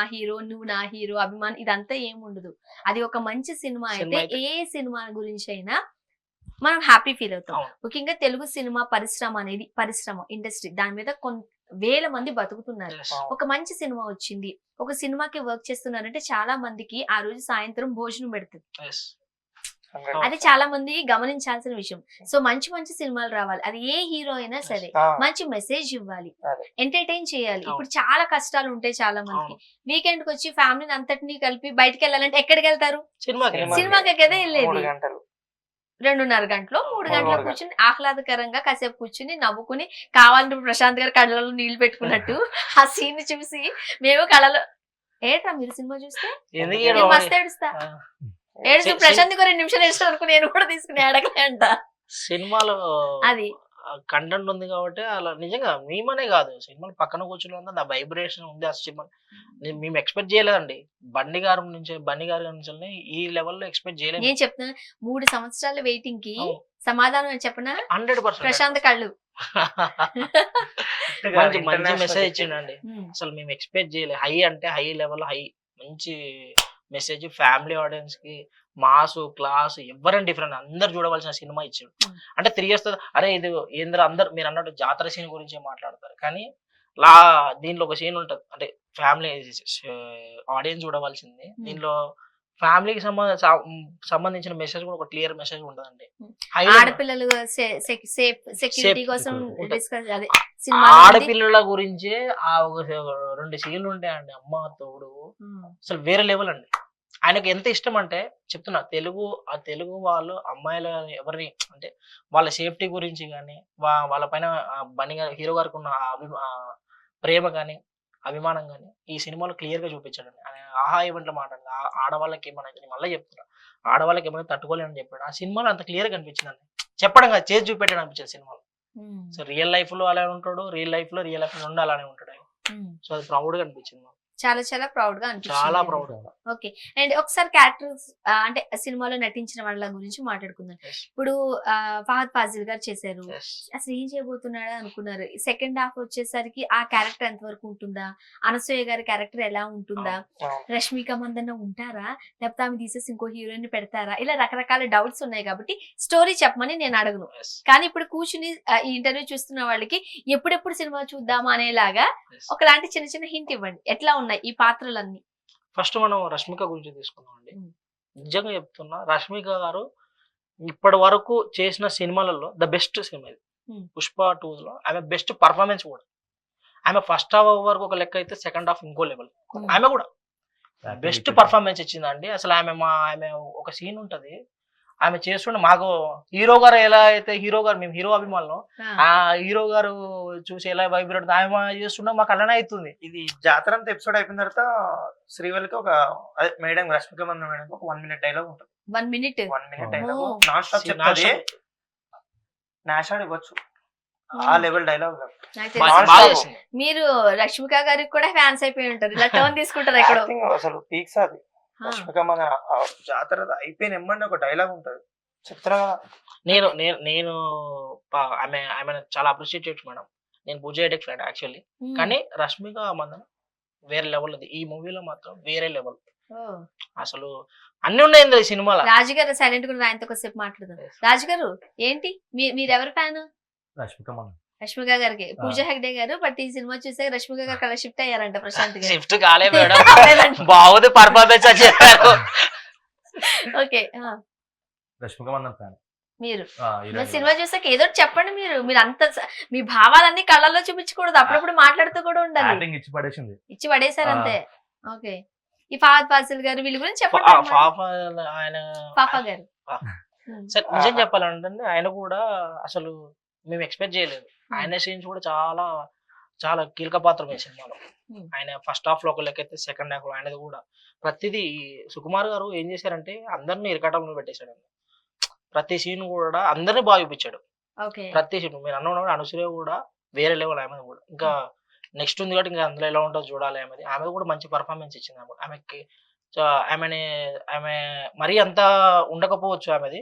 హీరో అభిమాన్ ఇదంతా ఏముండదు. అది ఒక మంచి సినిమా అయితే ఏ సినిమా గురించి అయినా మనం హ్యాపీ ఫీల్ అవుతాం. ముఖ్యంగా తెలుగు సినిమా పరిశ్రమ ఇండస్ట్రీ దాని మీద వేల మంది బతుకుతున్నారు. ఒక మంచి సినిమా వచ్చింది, ఒక సినిమాకి వర్క్ చేస్తున్నారంటే చాలా మందికి ఆ రోజు సాయంత్రం భోజనం పెడుతుంది. అది చాలా మంది గమనించాల్సిన విషయం. సో మంచి మంచి సినిమాలు రావాలి, అది ఏ హీరో అయినా సరే మంచి మెసేజ్ ఇవ్వాలి, ఎంటర్టైన్ చేయాలి. ఇప్పుడు చాలా కష్టాలు ఉంటాయి చాలా మందికి. వీకెండ్ కి వచ్చి ఫ్యామిలీని అంతటినీ కలిపి బయటకు వెళ్ళాలంటే ఎక్కడికి వెళ్తారు? సినిమాకి కదా వెళ్ళేది. 2.5 గంటలు 3 గంటలు కూర్చుని ఆహ్లాదకరంగా కాసేపు కూర్చుని నవ్వుకుని, కావాలంటే ప్రశాంత్ గారు కళ్ళలో నీళ్లు పెట్టుకున్నట్టు ఆ సీన్ చూసి మేము కళ్ళలో ఏట్రా మీరు సినిమా చూస్తే మస్తు ఏడుస్తా. ఏడుస్తూ ప్రశాంత్ 2 నిమిషాలు వేస్తాను అనుకుని నేను కూడా తీసుకుని అడగలే అంట. సినిమాలో అది కంటెంట్ ఉంది కాబట్టి అలా నిజంగా మేమనే కాదు, సినిమాలు పక్కన కూర్చుని ఆ వైబ్రేషన్ ఉంది. ఆ సినిమా మేము ఎక్స్పెక్ట్ చేయలేదండి. బండి గారి నుంచి ఈ లెవెల్లో ఎక్స్పెక్ట్ చేయలేదు. నేను చెప్తున్నా 3 సంవత్సరాల వెయిటింగ్ కి సమాధానం చెప్పనా? 100% ప్రశాంత్ కళ్ళు. మంచి మెసేజ్ ఇచ్చిండండి. అసలు మేము ఎక్స్పెక్ట్ చేయలేదు. హై అంటే హై లెవెల్, హై మంచి మెసేజ్, ఫ్యామిలీ ఆడియన్స్ కి మాస్ క్లాస్ ఎవరైనా డిఫరెంట్ అందరు చూడవలసిన సినిమా ఇచ్చాడు. అంటే 3 years అరే ఇది ఏంద్ర అందరు మీరు అన్నట్టు జాతర సీన్ గురించి మాట్లాడతారు, కానీ దీంట్లో ఒక సీన్ ఉంటది, అంటే ఫ్యామిలీ ఆడియన్స్ చూడవలసింది. దీంట్లో ఫ్యామిలీకి సంబంధించిన మెసేజ్ కూడా ఒక క్లియర్ మెసేజ్ ఉంటదండి. ఆడపిల్లలు సెక్యూరిటీ కోసం ఆడపిల్లల గురించే ఆ ఒక 2 సీన్లు ఉంటాయండి. అమ్మ తోడు అసలు వేరే లెవెల్ అండి. ఆయనకు ఎంత ఇష్టం అంటే చెప్తున్నా, తెలుగు వాళ్ళు అమ్మాయిల ఎవరిని అంటే వాళ్ళ సేఫ్టీ గురించి కానీ వాళ్ళ పైన బన్నీ గారు హీరో గారికి ఉన్న ప్రేమ కానీ అభిమానం కానీ ఈ సినిమాలో క్లియర్ గా చూపించాడండి. ఆహా ఈవెంట్ లో మాట్లాడి ఆడవాళ్ళకి ఏమైనా మళ్ళీ చెప్తున్నా, ఆడవాళ్ళకి ఏమైనా తట్టుకోలేని చెప్పాడు. ఆ సినిమాలో అంత క్లియర్ గా కనిపించిందండి. చెప్పడం కాదు, చేసి చూపెట్టాడు అనిపించింది సినిమాలో. సో రియల్ లైఫ్ లో అలానే ఉంటాడు, రియల్ లైఫ్ లో ఉండి అలానే ఉంటాడు. సో అది ప్రౌడ్ గా అనిపించింది. చాలా చాలా ప్రౌడ్ గా అనిపించింది. చాలా ప్రౌడ్. ఓకే, అండ్ ఒకసారి క్యారెక్టర్స్ అంటే సినిమాలో నటించిన వాళ్ళ గురించి మాట్లాడుకుందాం. ఇప్పుడు ఫహద్ ఫాజిల్ గారు చేశారు, అసలు ఏం చేయబోతున్నాడా అనుకున్నారు. సెకండ్ హాఫ్ వచ్చేసరికి ఆ క్యారెక్టర్ ఎంత వరకు ఉంటుందా, అనసూయ గారి క్యారెక్టర్ ఎలా ఉంటుందా, రష్మిక మందన్న ఉంటారా, లేకపోతే ఆమె తీసేసి ఇంకో హీరోయిన్ పెడతారా, ఇలా రకరకాల డౌట్స్ ఉన్నాయి. కాబట్టి స్టోరీ చెప్పమని నేను అడగను, కానీ ఇప్పుడు కూర్చుని ఈ ఇంటర్వ్యూ చూస్తున్న వాళ్ళకి ఎప్పుడెప్పుడు సినిమా చూద్దామా అనేలాగా ఒకలాంటి చిన్న చిన్న హింట్ ఇవ్వండి, ఎట్లా ఉన్నాయి ఈ పాత్రలన్నీ. ఫస్ట్ మనం రష్మిక గురించి తీసుకుందాం అండి. నిజంగా చెప్తున్నా, రష్మిక గారు ఇప్పటి వరకు చేసిన సినిమాలలో ద బెస్ట్ సినిమా ఇది. పుష్ప 2 లో ఆమె బెస్ట్ పర్ఫార్మెన్స్ కూడా. ఆమె ఫస్ట్ హాఫ్ వరకు ఒక లెక్క అయితే సెకండ్ హాఫ్ ఇంకో లెవెల్. ఆమె కూడా బెస్ట్ పర్ఫార్మెన్స్ ఇచ్చిందండి. అసలు ఆమె ఒక సీన్ ఉంటది, ఆమె చేస్తుండే మాకు హీరో గారు ఎలా అయితే మేము హీరో అభిమానులు, ఆ హీరో గారు చూసి ఎలా వైబ్రేట్ ఆమె చేస్తుండే మాకు అలానే అవుతుంది. ఇది జాతర అంతా ఎపిసోడ్ అయిపోయిన తర్వాత శ్రీవల్లికి ఒక మేడం రష్మిక మందన మేడం ఒక 1 minute డైలాగ్ ఉంటుంది. 1 minute డైలాగ్ నాన్ స్టాప్ చెప్తాది. నాషాడ్ ఇవ్వచ్చు ఆ లెవెల్ డైలాగ్. మీరు రష్మిక గారికి కూడా ఫ్యాన్స్ అయిపోయి ఉంటారు, ఇలా టర్న్ తీసుకుంటారు ఎక్కడ. అసలు పీక్స్ అది రష్మిక మందన జాతర అయిపోయిన ఎమ్మండి ఒక డైలాగ్ ఉంటది, చెప్తారా కదా. నేను ఆమె చాలా అప్రిషియేట్ చేయొచ్చు మేడం. నేను పూజ ఫ్రెండ్ యాక్చువల్లీ, కానీ రష్మిక మందన వేరే లెవెల్ ఉంది. ఈ మూవీలో మాత్రం వేరే లెవెల్. అసలు అన్ని ఉన్నాయి ఈ సినిమాలో. రాజు గారు సైలెంట్ గా ఆయనతో కొద్దిసేపు మాట్లాడదాం. రాజు గారు ఏంటి మీరెవరు ఫ్యాన్? రష్మిక మందన. రష్మిక గారికి పూజ హెగ్డే గారు, బట్ ఈ సినిమా చూసే రష్మిక గారు కలర్ షిఫ్ట్ అయ్యారంట ప్రశాంత్ గారు. షిఫ్ట్ కాలే మేడం, బాగుంది పర్ఫార్మెన్స్ అని చెప్పారు. ఓకే, రష్మిక మందన ఫ్యాన్ మీరు. సినిమా చూసాక ఏదో చెప్పండి. మీరు అంత మీ భావాలన్నీ కళ్ళల్లో చూపించకూడదు, అప్పుడప్పుడు మాట్లాడుతూ కూడా ఉండాలి. ఇచ్చి పడేశారు అంతే. ఓకే, ఈ ఫహద్ ఫాజిల్ గారు వీళ్ళ గురించి చెప్పండి. ఫాఫా గారు నిజం చెప్పాలంటే ఆయన కూడా అసలు మేము ఎక్స్పెక్ట్ చేయలేదు. ఆయన సీన్స్ కూడా చాలా చాలా కీలక పాత్ర ఈ సినిమాలో. ఆయన ఫస్ట్ హాఫ్ లో ఒక లెక్క అయితే సెకండ్ హాఫ్ లో ఆయనది కూడా ప్రతిదీ సుకుమార్ గారు ఏం చేశారంటే అందరిని ఇరకాటంలో పెట్టేశాడు. ప్రతి సీన్ కూడా అందరినీ బాగా చూపించాడు. ప్రతి సీన్ మీరు అన్న అనుసూయ కూడా వేరే లెవెల్, ఆమె కూడా ఇంకా నెక్స్ట్ ఉంది కాబట్టి ఇంకా అందులో ఎలా ఉంటుందో చూడాలి. ఆమె కూడా మంచి పర్ఫార్మెన్స్ ఇచ్చింది. ఆమెకి ఆమె మరీ అంత ఉండకపోవచ్చు ఆమెది,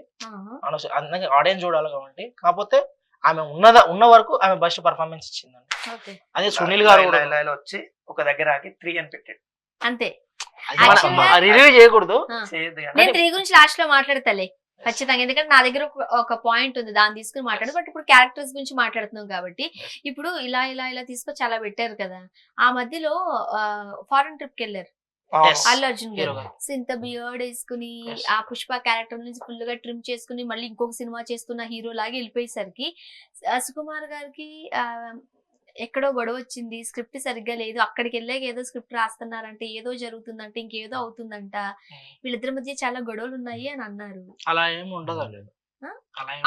అందుకే ఆడియన్స్ చూడాలి కాబట్టి. కాకపోతే ఆమె ఉన్న వరకు ఆమె బెస్ట్ పర్ఫార్మెన్స్ ఇచ్చిందండి. అదే సునీల్ గారు వచ్చి ఒక దగ్గర ఆగి 3 అని పెట్టాడు అంతే. రివ్యూ చేయకూడదు. నేను 3 గురించి లాస్ట్ లో మాట్లాడతాలే ఖచ్చితంగా, ఎందుకంటే నా దగ్గర ఒక పాయింట్ ఉంది, దాన్ని తీసుకుని మాట్లాడు. బట్ ఇప్పుడు క్యారెక్టర్స్ గురించి మాట్లాడుతున్నాం కాబట్టి ఇప్పుడు ఇలా ఇలా ఇలా తీసుకొని చాలా పెట్టారు కదా. ఆ మధ్యలో ఫారెన్ ట్రిప్ కి వెళ్ళారు అల్లు అర్జున్ గారు. ఇంత బియర్డ్ వేసుకుని ఆ పుష్ప క్యారెక్టర్ నుంచి ఫుల్ గా ట్రిమ్ చేసుకుని మళ్ళీ ఇంకొక సినిమా చేస్తున్న హీరో లాగా వెళ్ళిపోయేసరికి సుకుమార్ గారికి ఎక్కడో గొడవ వచ్చింది, స్క్రిప్ట్ సరిగ్గా లేదు, అక్కడికి వెళ్ళాక ఏదో స్క్రిప్ట్ రాస్తున్నారంటే ఏదో జరుగుతుందంటే ఇంకేదో అవుతుందంట, వీళ్ళిద్దరి మధ్య చాలా గొడవలు ఉన్నాయి అని అన్నారు. అలా ఏమి ఉండదు.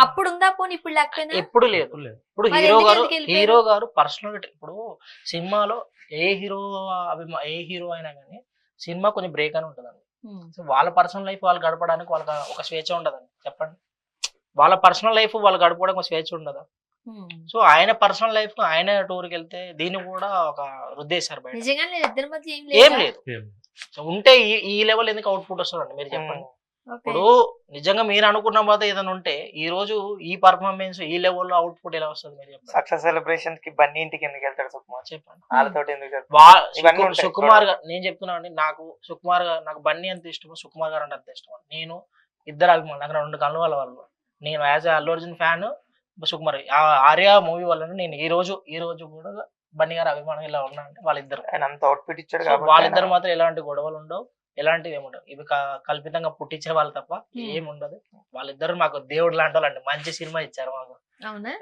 అప్పుడు ఉందా పోనీ ఇప్పుడు లేకపోయినా? ఎప్పుడు లేదు. ఇప్పుడు హీరో గారు పర్సనల్, ఇప్పుడు సినిమాలో ఏ హీరో అయినా కానీ సినిమా కొంచెం బ్రేక్ అని ఉంటదండి. సో వాళ్ళ పర్సనల్ లైఫ్ వాళ్ళు గడపడానికి వాళ్ళకి ఒక స్వేచ్ఛ ఉండదండి. చెప్పండి, వాళ్ళ పర్సనల్ లైఫ్ వాళ్ళు గడపడానికి ఒక స్వేచ్ఛ ఉండదా? సో ఆయన పర్సనల్ లైఫ్ ఆయన టూర్కి వెళ్తే దీన్ని కూడా ఒక రుద్దేశారు బయట. ఏం లేదు. ఉంటే ఈ లెవెల్ ఎందుకు అవుట్పుట్ వస్తుందండి మీరు చెప్పండి. ఇప్పుడు నిజంగా మీరు అనుకున్న బాధ ఏదైనా ఉంటే ఈ రోజు ఈ పర్ఫార్మెన్స్ ఈ లెవెల్లో అవుట్పుట్ ఎలా వస్తుంది మీరు చెప్పండి. సక్సెస్ సెలబ్రేషన్ కి బన్నీ ఇంటికి ఎందుకు వెళ్తాడు సుకుమార్ చెప్పండి. సుకుమార్ గారు నేను చెప్తున్నా అండి, నాకు సుకుమార్ గారు, నాకు బన్నీ అంత ఇష్టం, సుకుమార్ గారు అంటే అంత ఇష్టం. నేను ఇద్దరు అభిమానులు, నాకు 2 కళ్ళు వాళ్ళు. నేను as Allu Arjun fan, Sukumar Arya movie వల్ల నేను ఈ రోజు కూడా బన్నీ గారు అభిమానం ఇలా ఉన్నా అంటే వాళ్ళిద్దరు అంత అవుట్పుట్ ఇచ్చాడు. వాళ్ళిద్దరు మాత్రం ఎలాంటి గొడవలు ఉండవు, ఎలాంటివి ఏముండవు. ఇవి కల్పితంగా పుట్టించే వాళ్ళు తప్ప ఏముండదు. వాళ్ళిద్దరు మాకు దేవుడు లాంటి వాళ్ళండి, మంచి సినిమా ఇచ్చారు మాకు. అవునా,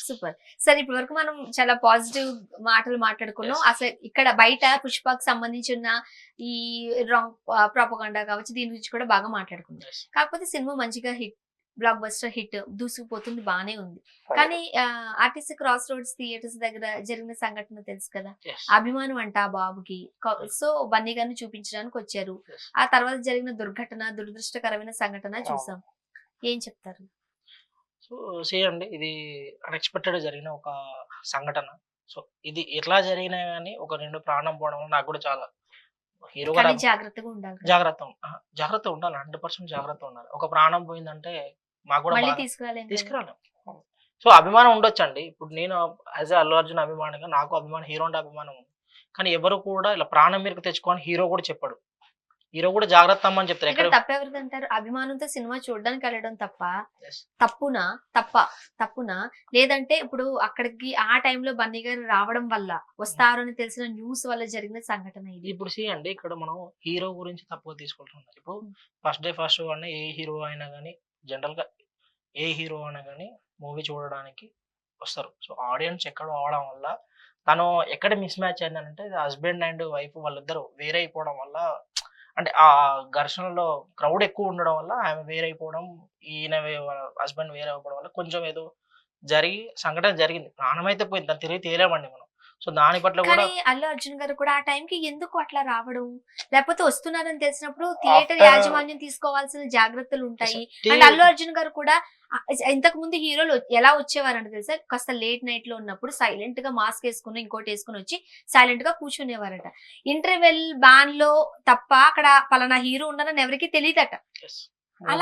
సూపర్. సరే, ఇప్పటి వరకు మనం చాలా పాజిటివ్ మాటలు మాట్లాడుకున్నాం. అసలు ఇక్కడ బయట పుష్పకు సంబంధించిన ఈ రాంగ్ ప్రాపగండా కావచ్చు, దీని గురించి కూడా బాగా మాట్లాడుకున్నాం. కాకపోతే సినిమా మంచిగా హిట్, బ్లాక్ బస్టర్ హిట్, దూసుకుపోతుంది, బానే ఉంది. కానీ ఆర్టీసీ క్రాస్ రోడ్స్ థియేటర్స్ దగ్గర జరిగిన సంఘటన తెలుసు కదా, అభిమానం అంట ఆ బాబుకి. సో బన్నీ గారిని చూపించడానికి వచ్చారు. ఆ తర్వాత జరిగిన దురదృష్టకరమైన సంఘటన చూసాం. ఏం చెప్తారు? సో చేయండి, ఇది అన్ఎక్స్పెక్టెడ్ జరిగిన ఒక సంఘటన. సో ఇది ఎట్లా జరిగినా కానీ ఒక 2 ప్రాణం పోవడం నాకు కూడా చాలా హీరో గారు జాగ్రత్తగా ఉండాలి. జాగ్రత్త ఉండాలి, 100% జాగ్రత్త ఉండాలి. ఒక ప్రాణం పోయిందంటే మాకు కూడా తీసుకురాలేం. సో అభిమానం ఉండొచ్చండి. ఇప్పుడు నేను యాజ్ అల్లు అర్జున్ అభిమానిగా నాకు అభిమానం, హీరో అంటే అభిమానం ఉంది. కానీ ఎవరు కూడా ఇలా ప్రాణం మీదకి తెచ్చుకోని హీరో కూడా చెప్పాడు. హీరో కూడా జాగ్రత్త అమ్మని చెప్తారు. ఇక్కడ తప్పెవరిదంటారు? అభిమానంతో సినిమా చూడడానికి వెళ్ళడం తప్పునా లేదంటే ఇప్పుడు అక్కడికి ఆ టైంలో బన్నీ గారు రావడం వల్ల, వస్తారు అని తెలిసిన న్యూస్ వల్ల జరిగిన సంఘటన ఇది. ఇప్పుడు అండి, ఇక్కడ మనం హీరో గురించి తప్పుగా తీసుకుంటున్నాం. ఇప్పుడు ఫస్ట్ డే అన్న ఏ హీరో అయినా కానీ, జనరల్ గా ఏ హీరో అయినా కానీ మూవీ చూడడానికి వస్తారు. సో ఆడియన్స్ ఎక్కడ అవడం వల్ల తను ఎక్కడ మిస్ మ్యాచ్ అయిందంటే హస్బెండ్ అండ్ వైఫ్ వాళ్ళిద్దరు వేరే అయిపోవడం వల్ల, అంటే ఆ ఘర్షణలో క్రౌడ్ ఎక్కువ ఉండడం వల్ల ఆమె వేరైపోవడం, ఈయన హస్బెండ్ వేరే అయిపోవడం వల్ల కొంచెం ఏదో సంఘటన జరిగింది. ప్రాణం అయితే పోయింది, దాన్ని తిరిగి తేలేమండి మనం. సో దాని పట్ల కూడా అల్లు అర్జున్ గారు కూడా ఆ టైంకి ఎందుకు అట్లా రావడం, లేకపోతే వస్తున్నారని తెలిసినప్పుడు థియేటర్ యాజమాన్యం తీసుకోవాల్సిన జాగ్రత్తలు ఉంటాయి. అండ్ అల్లు అర్జున్ గారు కూడా ఇంతకు ముందు హీరోలు ఎలా వచ్చేవారంటే తెలుసా, కాస్త లేట్ నైట్ లో ఉన్నప్పుడు సైలెంట్ గా మాస్క్ వేసుకుని ఇంకోటి వేసుకుని వచ్చి సైలెంట్ గా కూర్చునేవారట. ఇంటర్వెల్ బ్యాన్ లో తప్ప అక్కడ పలానా హీరో ఉన్నారని ఎవరికి తెలియదట.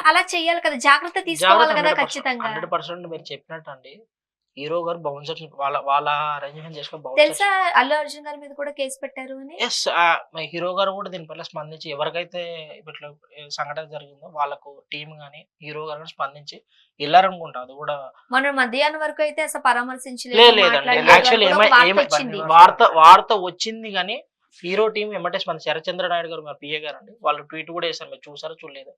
అలా చెయ్యాలి కదా, జాగ్రత్త తీసుకోవాలి కదా ఖచ్చితంగా. 100% మీరు చెప్పినట్టు అండి, హీరో గారు బౌన్సర్స్ వాళ్ళ అరేంజ్మెంట్ చేసుకోవాలి. తెలుసా అల్లు అర్జున్ గారి మీద కూడా కేసు పెట్టారు అని? హీరో గారు కూడా దీనిపైన స్పందించి ఎవరికైతే ఇట్లా సంఘటన జరిగిందో వాళ్ళకు టీం గానీ హీరో గారు స్పందించి వెళ్ళారనుకుంటా. అది కూడా మన మధ్యాహ్నం వరకు అయితే అసలు పరామర్శించలేదు. యాక్చువల్లీ వార్త వచ్చింది కానీ హీరో టీం ఎమ్మటే స్పందించి శరచంద్ర నాయుడు గారు, మా పిఏ గారు అండి, వాళ్ళు ట్వీట్ కూడా వేశారు. మీరు చూసారో చూడలేదు?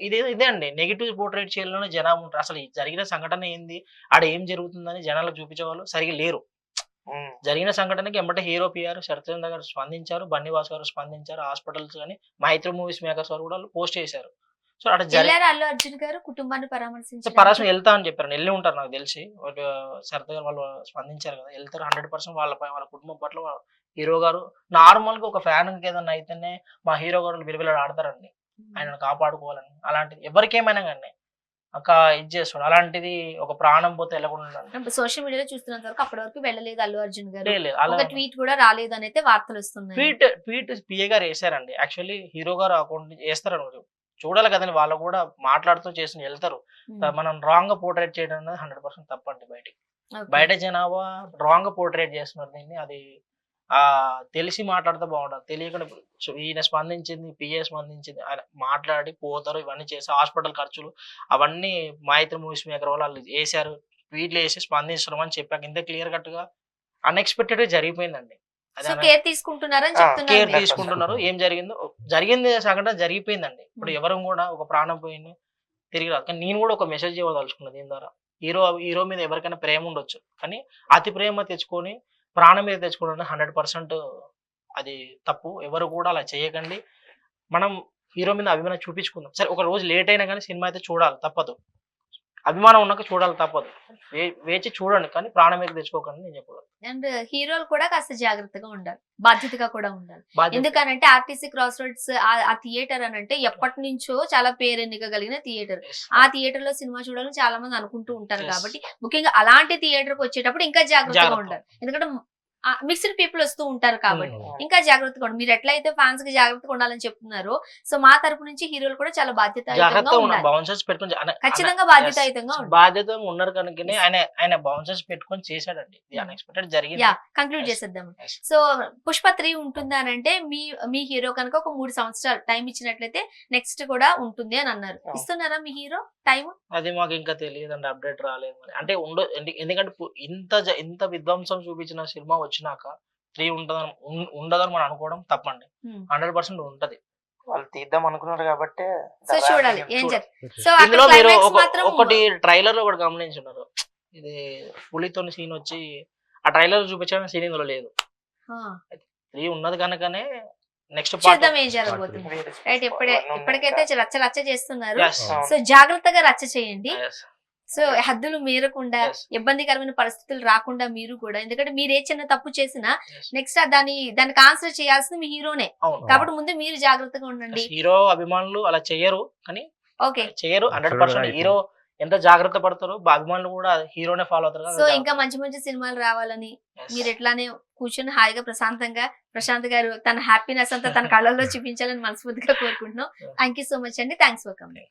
ఇదే అండి, నెగిటివ్ పోర్ట్రేట్ చేయాలని జనాలు ఉంటారు. అసలు జరిగిన సంఘటన ఏంది, ఆడ ఏం జరుగుతుందని జనాలకు చూపించే వాళ్ళు సరిగ్గా లేరు. జరిగిన సంఘటనకి ఎమ్మటే హీరో పిఆర్ శరచంద్ర గారు స్పందించారు, బన్నీవాస్ గారు స్పందించారు, హాస్పిటల్స్ కానీ మైత్రి మూవీస్ మేకర్స్ వారు కూడా పోస్ట్ చేశారు. సో అక్కడ అల్లు అర్జున్ గారు కుటుంబాన్ని పరామర్శించారు, వెళ్తా అని చెప్పారు. వెళ్ళి ఉంటారు నాకు తెలిసి. శరత్ గారు వాళ్ళు స్పందించారు కదా, వెళ్తారు 100%. వాళ్ళ కుటుంబం పట్ల హీరో గారు నార్మల్ గా ఒక ఫ్యాన్ ఏదన్నా అయితేనే మా హీరో గారు విలువలు ఆడతారండి, ఆయనను కాపాడుకోవాలని. అలాంటిది ఎవరికేమైనా కానీ ఇది చేస్తాడు. అలాంటిది ఒక ప్రాణం పోతే వెళ్ళకుండా సోషల్ మీడియాలో చూస్తున్నంత వరకు అప్పటి వరకు వెళ్ళలేదు అల్లు అర్జున్ గారు, లేదు. ఒక ట్వీట్ కూడా రాలేదు అని అయితే వార్తలు వస్తున్నాయి. ట్వీట్ పిఏ గారు వేసారండి. యాక్చువల్లీ హీరో గారు అకౌంట్ వేస్తారు, చూడాలి కదండి, వాళ్ళు కూడా మాట్లాడుతూ చేసి వెళ్తారు. మనం రాంగ్ గా పోర్ట్రేట్ చేయడం అనేది 100% తప్పండి. బయట జనాభా రాంగ్ గా పోర్ట్రేట్ చేస్తున్నారు దీన్ని. అది తెలిసి మాట్లాడితే బాగుంటుంది, తెలియకుండా ఈయన స్పందించింది, పిఏ స్పందించింది, ఆయన మాట్లాడి పోతారు, ఇవన్నీ చేసి హాస్పిటల్ ఖర్చులు అవన్నీ మైత్రి మూవీస్ మేకర్ వాళ్ళు వేసారు, ట్వీట్లు వేసి స్పందించడం అని చెప్పాక ఇంత క్లియర్ కట్ గా అన్ఎక్స్పెక్టెడ్ గా జరిగిపోయిందండి. కేర్ తీసుకుంటున్నారని కేర్ తీసుకుంటున్నారు. ఏం జరిగింది సంఘటన జరిగిపోయిందండి. ఇప్పుడు ఎవరు కూడా ఒక ప్రాణం పోయింది తిరిగి రాదు. కానీ నేను కూడా ఒక మెసేజ్ ఇవ్వదలుచుకున్నది దీని ద్వారా. హీరో మీద ఎవరికైనా ప్రేమ ఉండొచ్చు, కానీ అతి ప్రేమ తెచ్చుకొని ప్రాణం మీద తెచ్చుకోవడం 100% అది తప్పు. ఎవరు కూడా అలా చేయకండి. మనం హీరో మీద అభిమానం చూపించుకుందాం. సరే ఒక రోజు లేట్ అయినా కానీ సినిమా అయితే చూడాలి, తప్పదు. అభిమానం ఉన్నాక చూడాలి, తప్పదు. వేచి చూడండి, కానీ ప్రాణం మీద తెచ్చుకోకండి నేను చెప్పగలను. అండ్ హీరోలు కూడా కాస్త జాగ్రత్తగా ఉండాలి, బాధ్యతగా కూడా ఉండాలి. ఎందుకనంటే ఆర్టీసీ క్రాస్ రోడ్స్ ఆ థియేటర్ అని అంటే ఎప్పటి నుంచో చాలా పేరెన్నిక కలిగిన థియేటర్. ఆ థియేటర్ లో సినిమా చూడాలని చాలా మంది అనుకుంటూ ఉంటారు. కాబట్టి ముఖ్యంగా అలాంటి థియేటర్ కి వచ్చేటప్పుడు ఇంకా జాగ్రత్తగా ఉండాలి. ఎందుకంటే మిక్స్డ్ పీపుల్ వస్తూ ఉంటారు కాబట్టి ఇంకా జాగ్రత్తగా ఉండాలి. మీరు ఎట్లయితే ఫ్యాన్స్ కి జాగ్రత్తగా ఉండాలని చెప్తున్నారో, సో మా తరపు నుంచి హీరోలు కూడా చాలా బాధ్యతాయుతంగా ఖచ్చితంగా బాధ్యతగా ఉన్నారు కనుక ఆయన బౌన్సర్స్ పెట్టుకొని చేశాడండి. అన్ఎక్స్పెక్టెడ్ జరిగింది. కంక్లూడ్ చేసేద్దాం. సో పుష్ప 3 ఉంటుంది అని అంటే మీ హీరో కనుక ఒక 3 సంవత్సరాలు టైం ఇచ్చినట్లయితే నెక్స్ట్ కూడా ఉంటుంది అని అన్నారు. ఇస్తున్నారా మీ హీరో టైం? అది మాకు ఇంకా తెలియదండి, అప్డేట్ రాలేదు. అంటే ఎందుకంటే ఇంత విధ్వంసం చూపించిన సినిమా వచ్చినాక 3 ఉండదని మనం అనుకోవడం తప్పండి. 100% ఉంటది. వాళ్ళు తీద్దాం అనుకున్నారు కాబట్టి చూడాలి. ఇందులో మీరు ఒకటి ట్రైలర్ లో ఒకటి గమనించున్నారు, ఇది పులితో సీన్ వచ్చి ఆ ట్రైలర్ చూపించిన సీన్ ఇందులో లేదు. 3 ఉన్నది కనుకనే నెక్స్ట్ చూద్దాం ఏం జరగబోతుంది. రైట్, ఇప్పటికైతే రచ్చ చేస్తున్నారు. సో జాగ్రత్తగా రచ్చ చేయండి. సో హద్దులు మీరకుండా, ఇబ్బందికరమైన పరిస్థితులు రాకుండా మీరు కూడా, ఎందుకంటే మీరు ఏ చిన్న తప్పు చేసినా నెక్స్ట్ దానికి ఆన్సర్ చేయాల్సింది మీ హీరోనే. కాబట్టి ముందు మీరు జాగ్రత్తగా ఉండండి. హీరో అభిమానులు అలా చెయ్యరు, కానీ చెయ్యరు 100%. హీరో ఎంత జాగ్రత్త పడతారో అభిమానులు కూడా హీరోనే ఫాలో అవుతారు. సో ఇంకా మంచి మంచి సినిమాలు రావాలని మీరు ఎట్లానే కూర్చొని హాయిగా ప్రశాంత్ గారు తన హ్యాపీనెస్ అంతా తన కళ్ళల్లో చూపించాలని మనస్ఫూర్తిగా కోరుకుంటున్నాం. థ్యాంక్ యూ సో మచ్ అండి. Thanks for coming.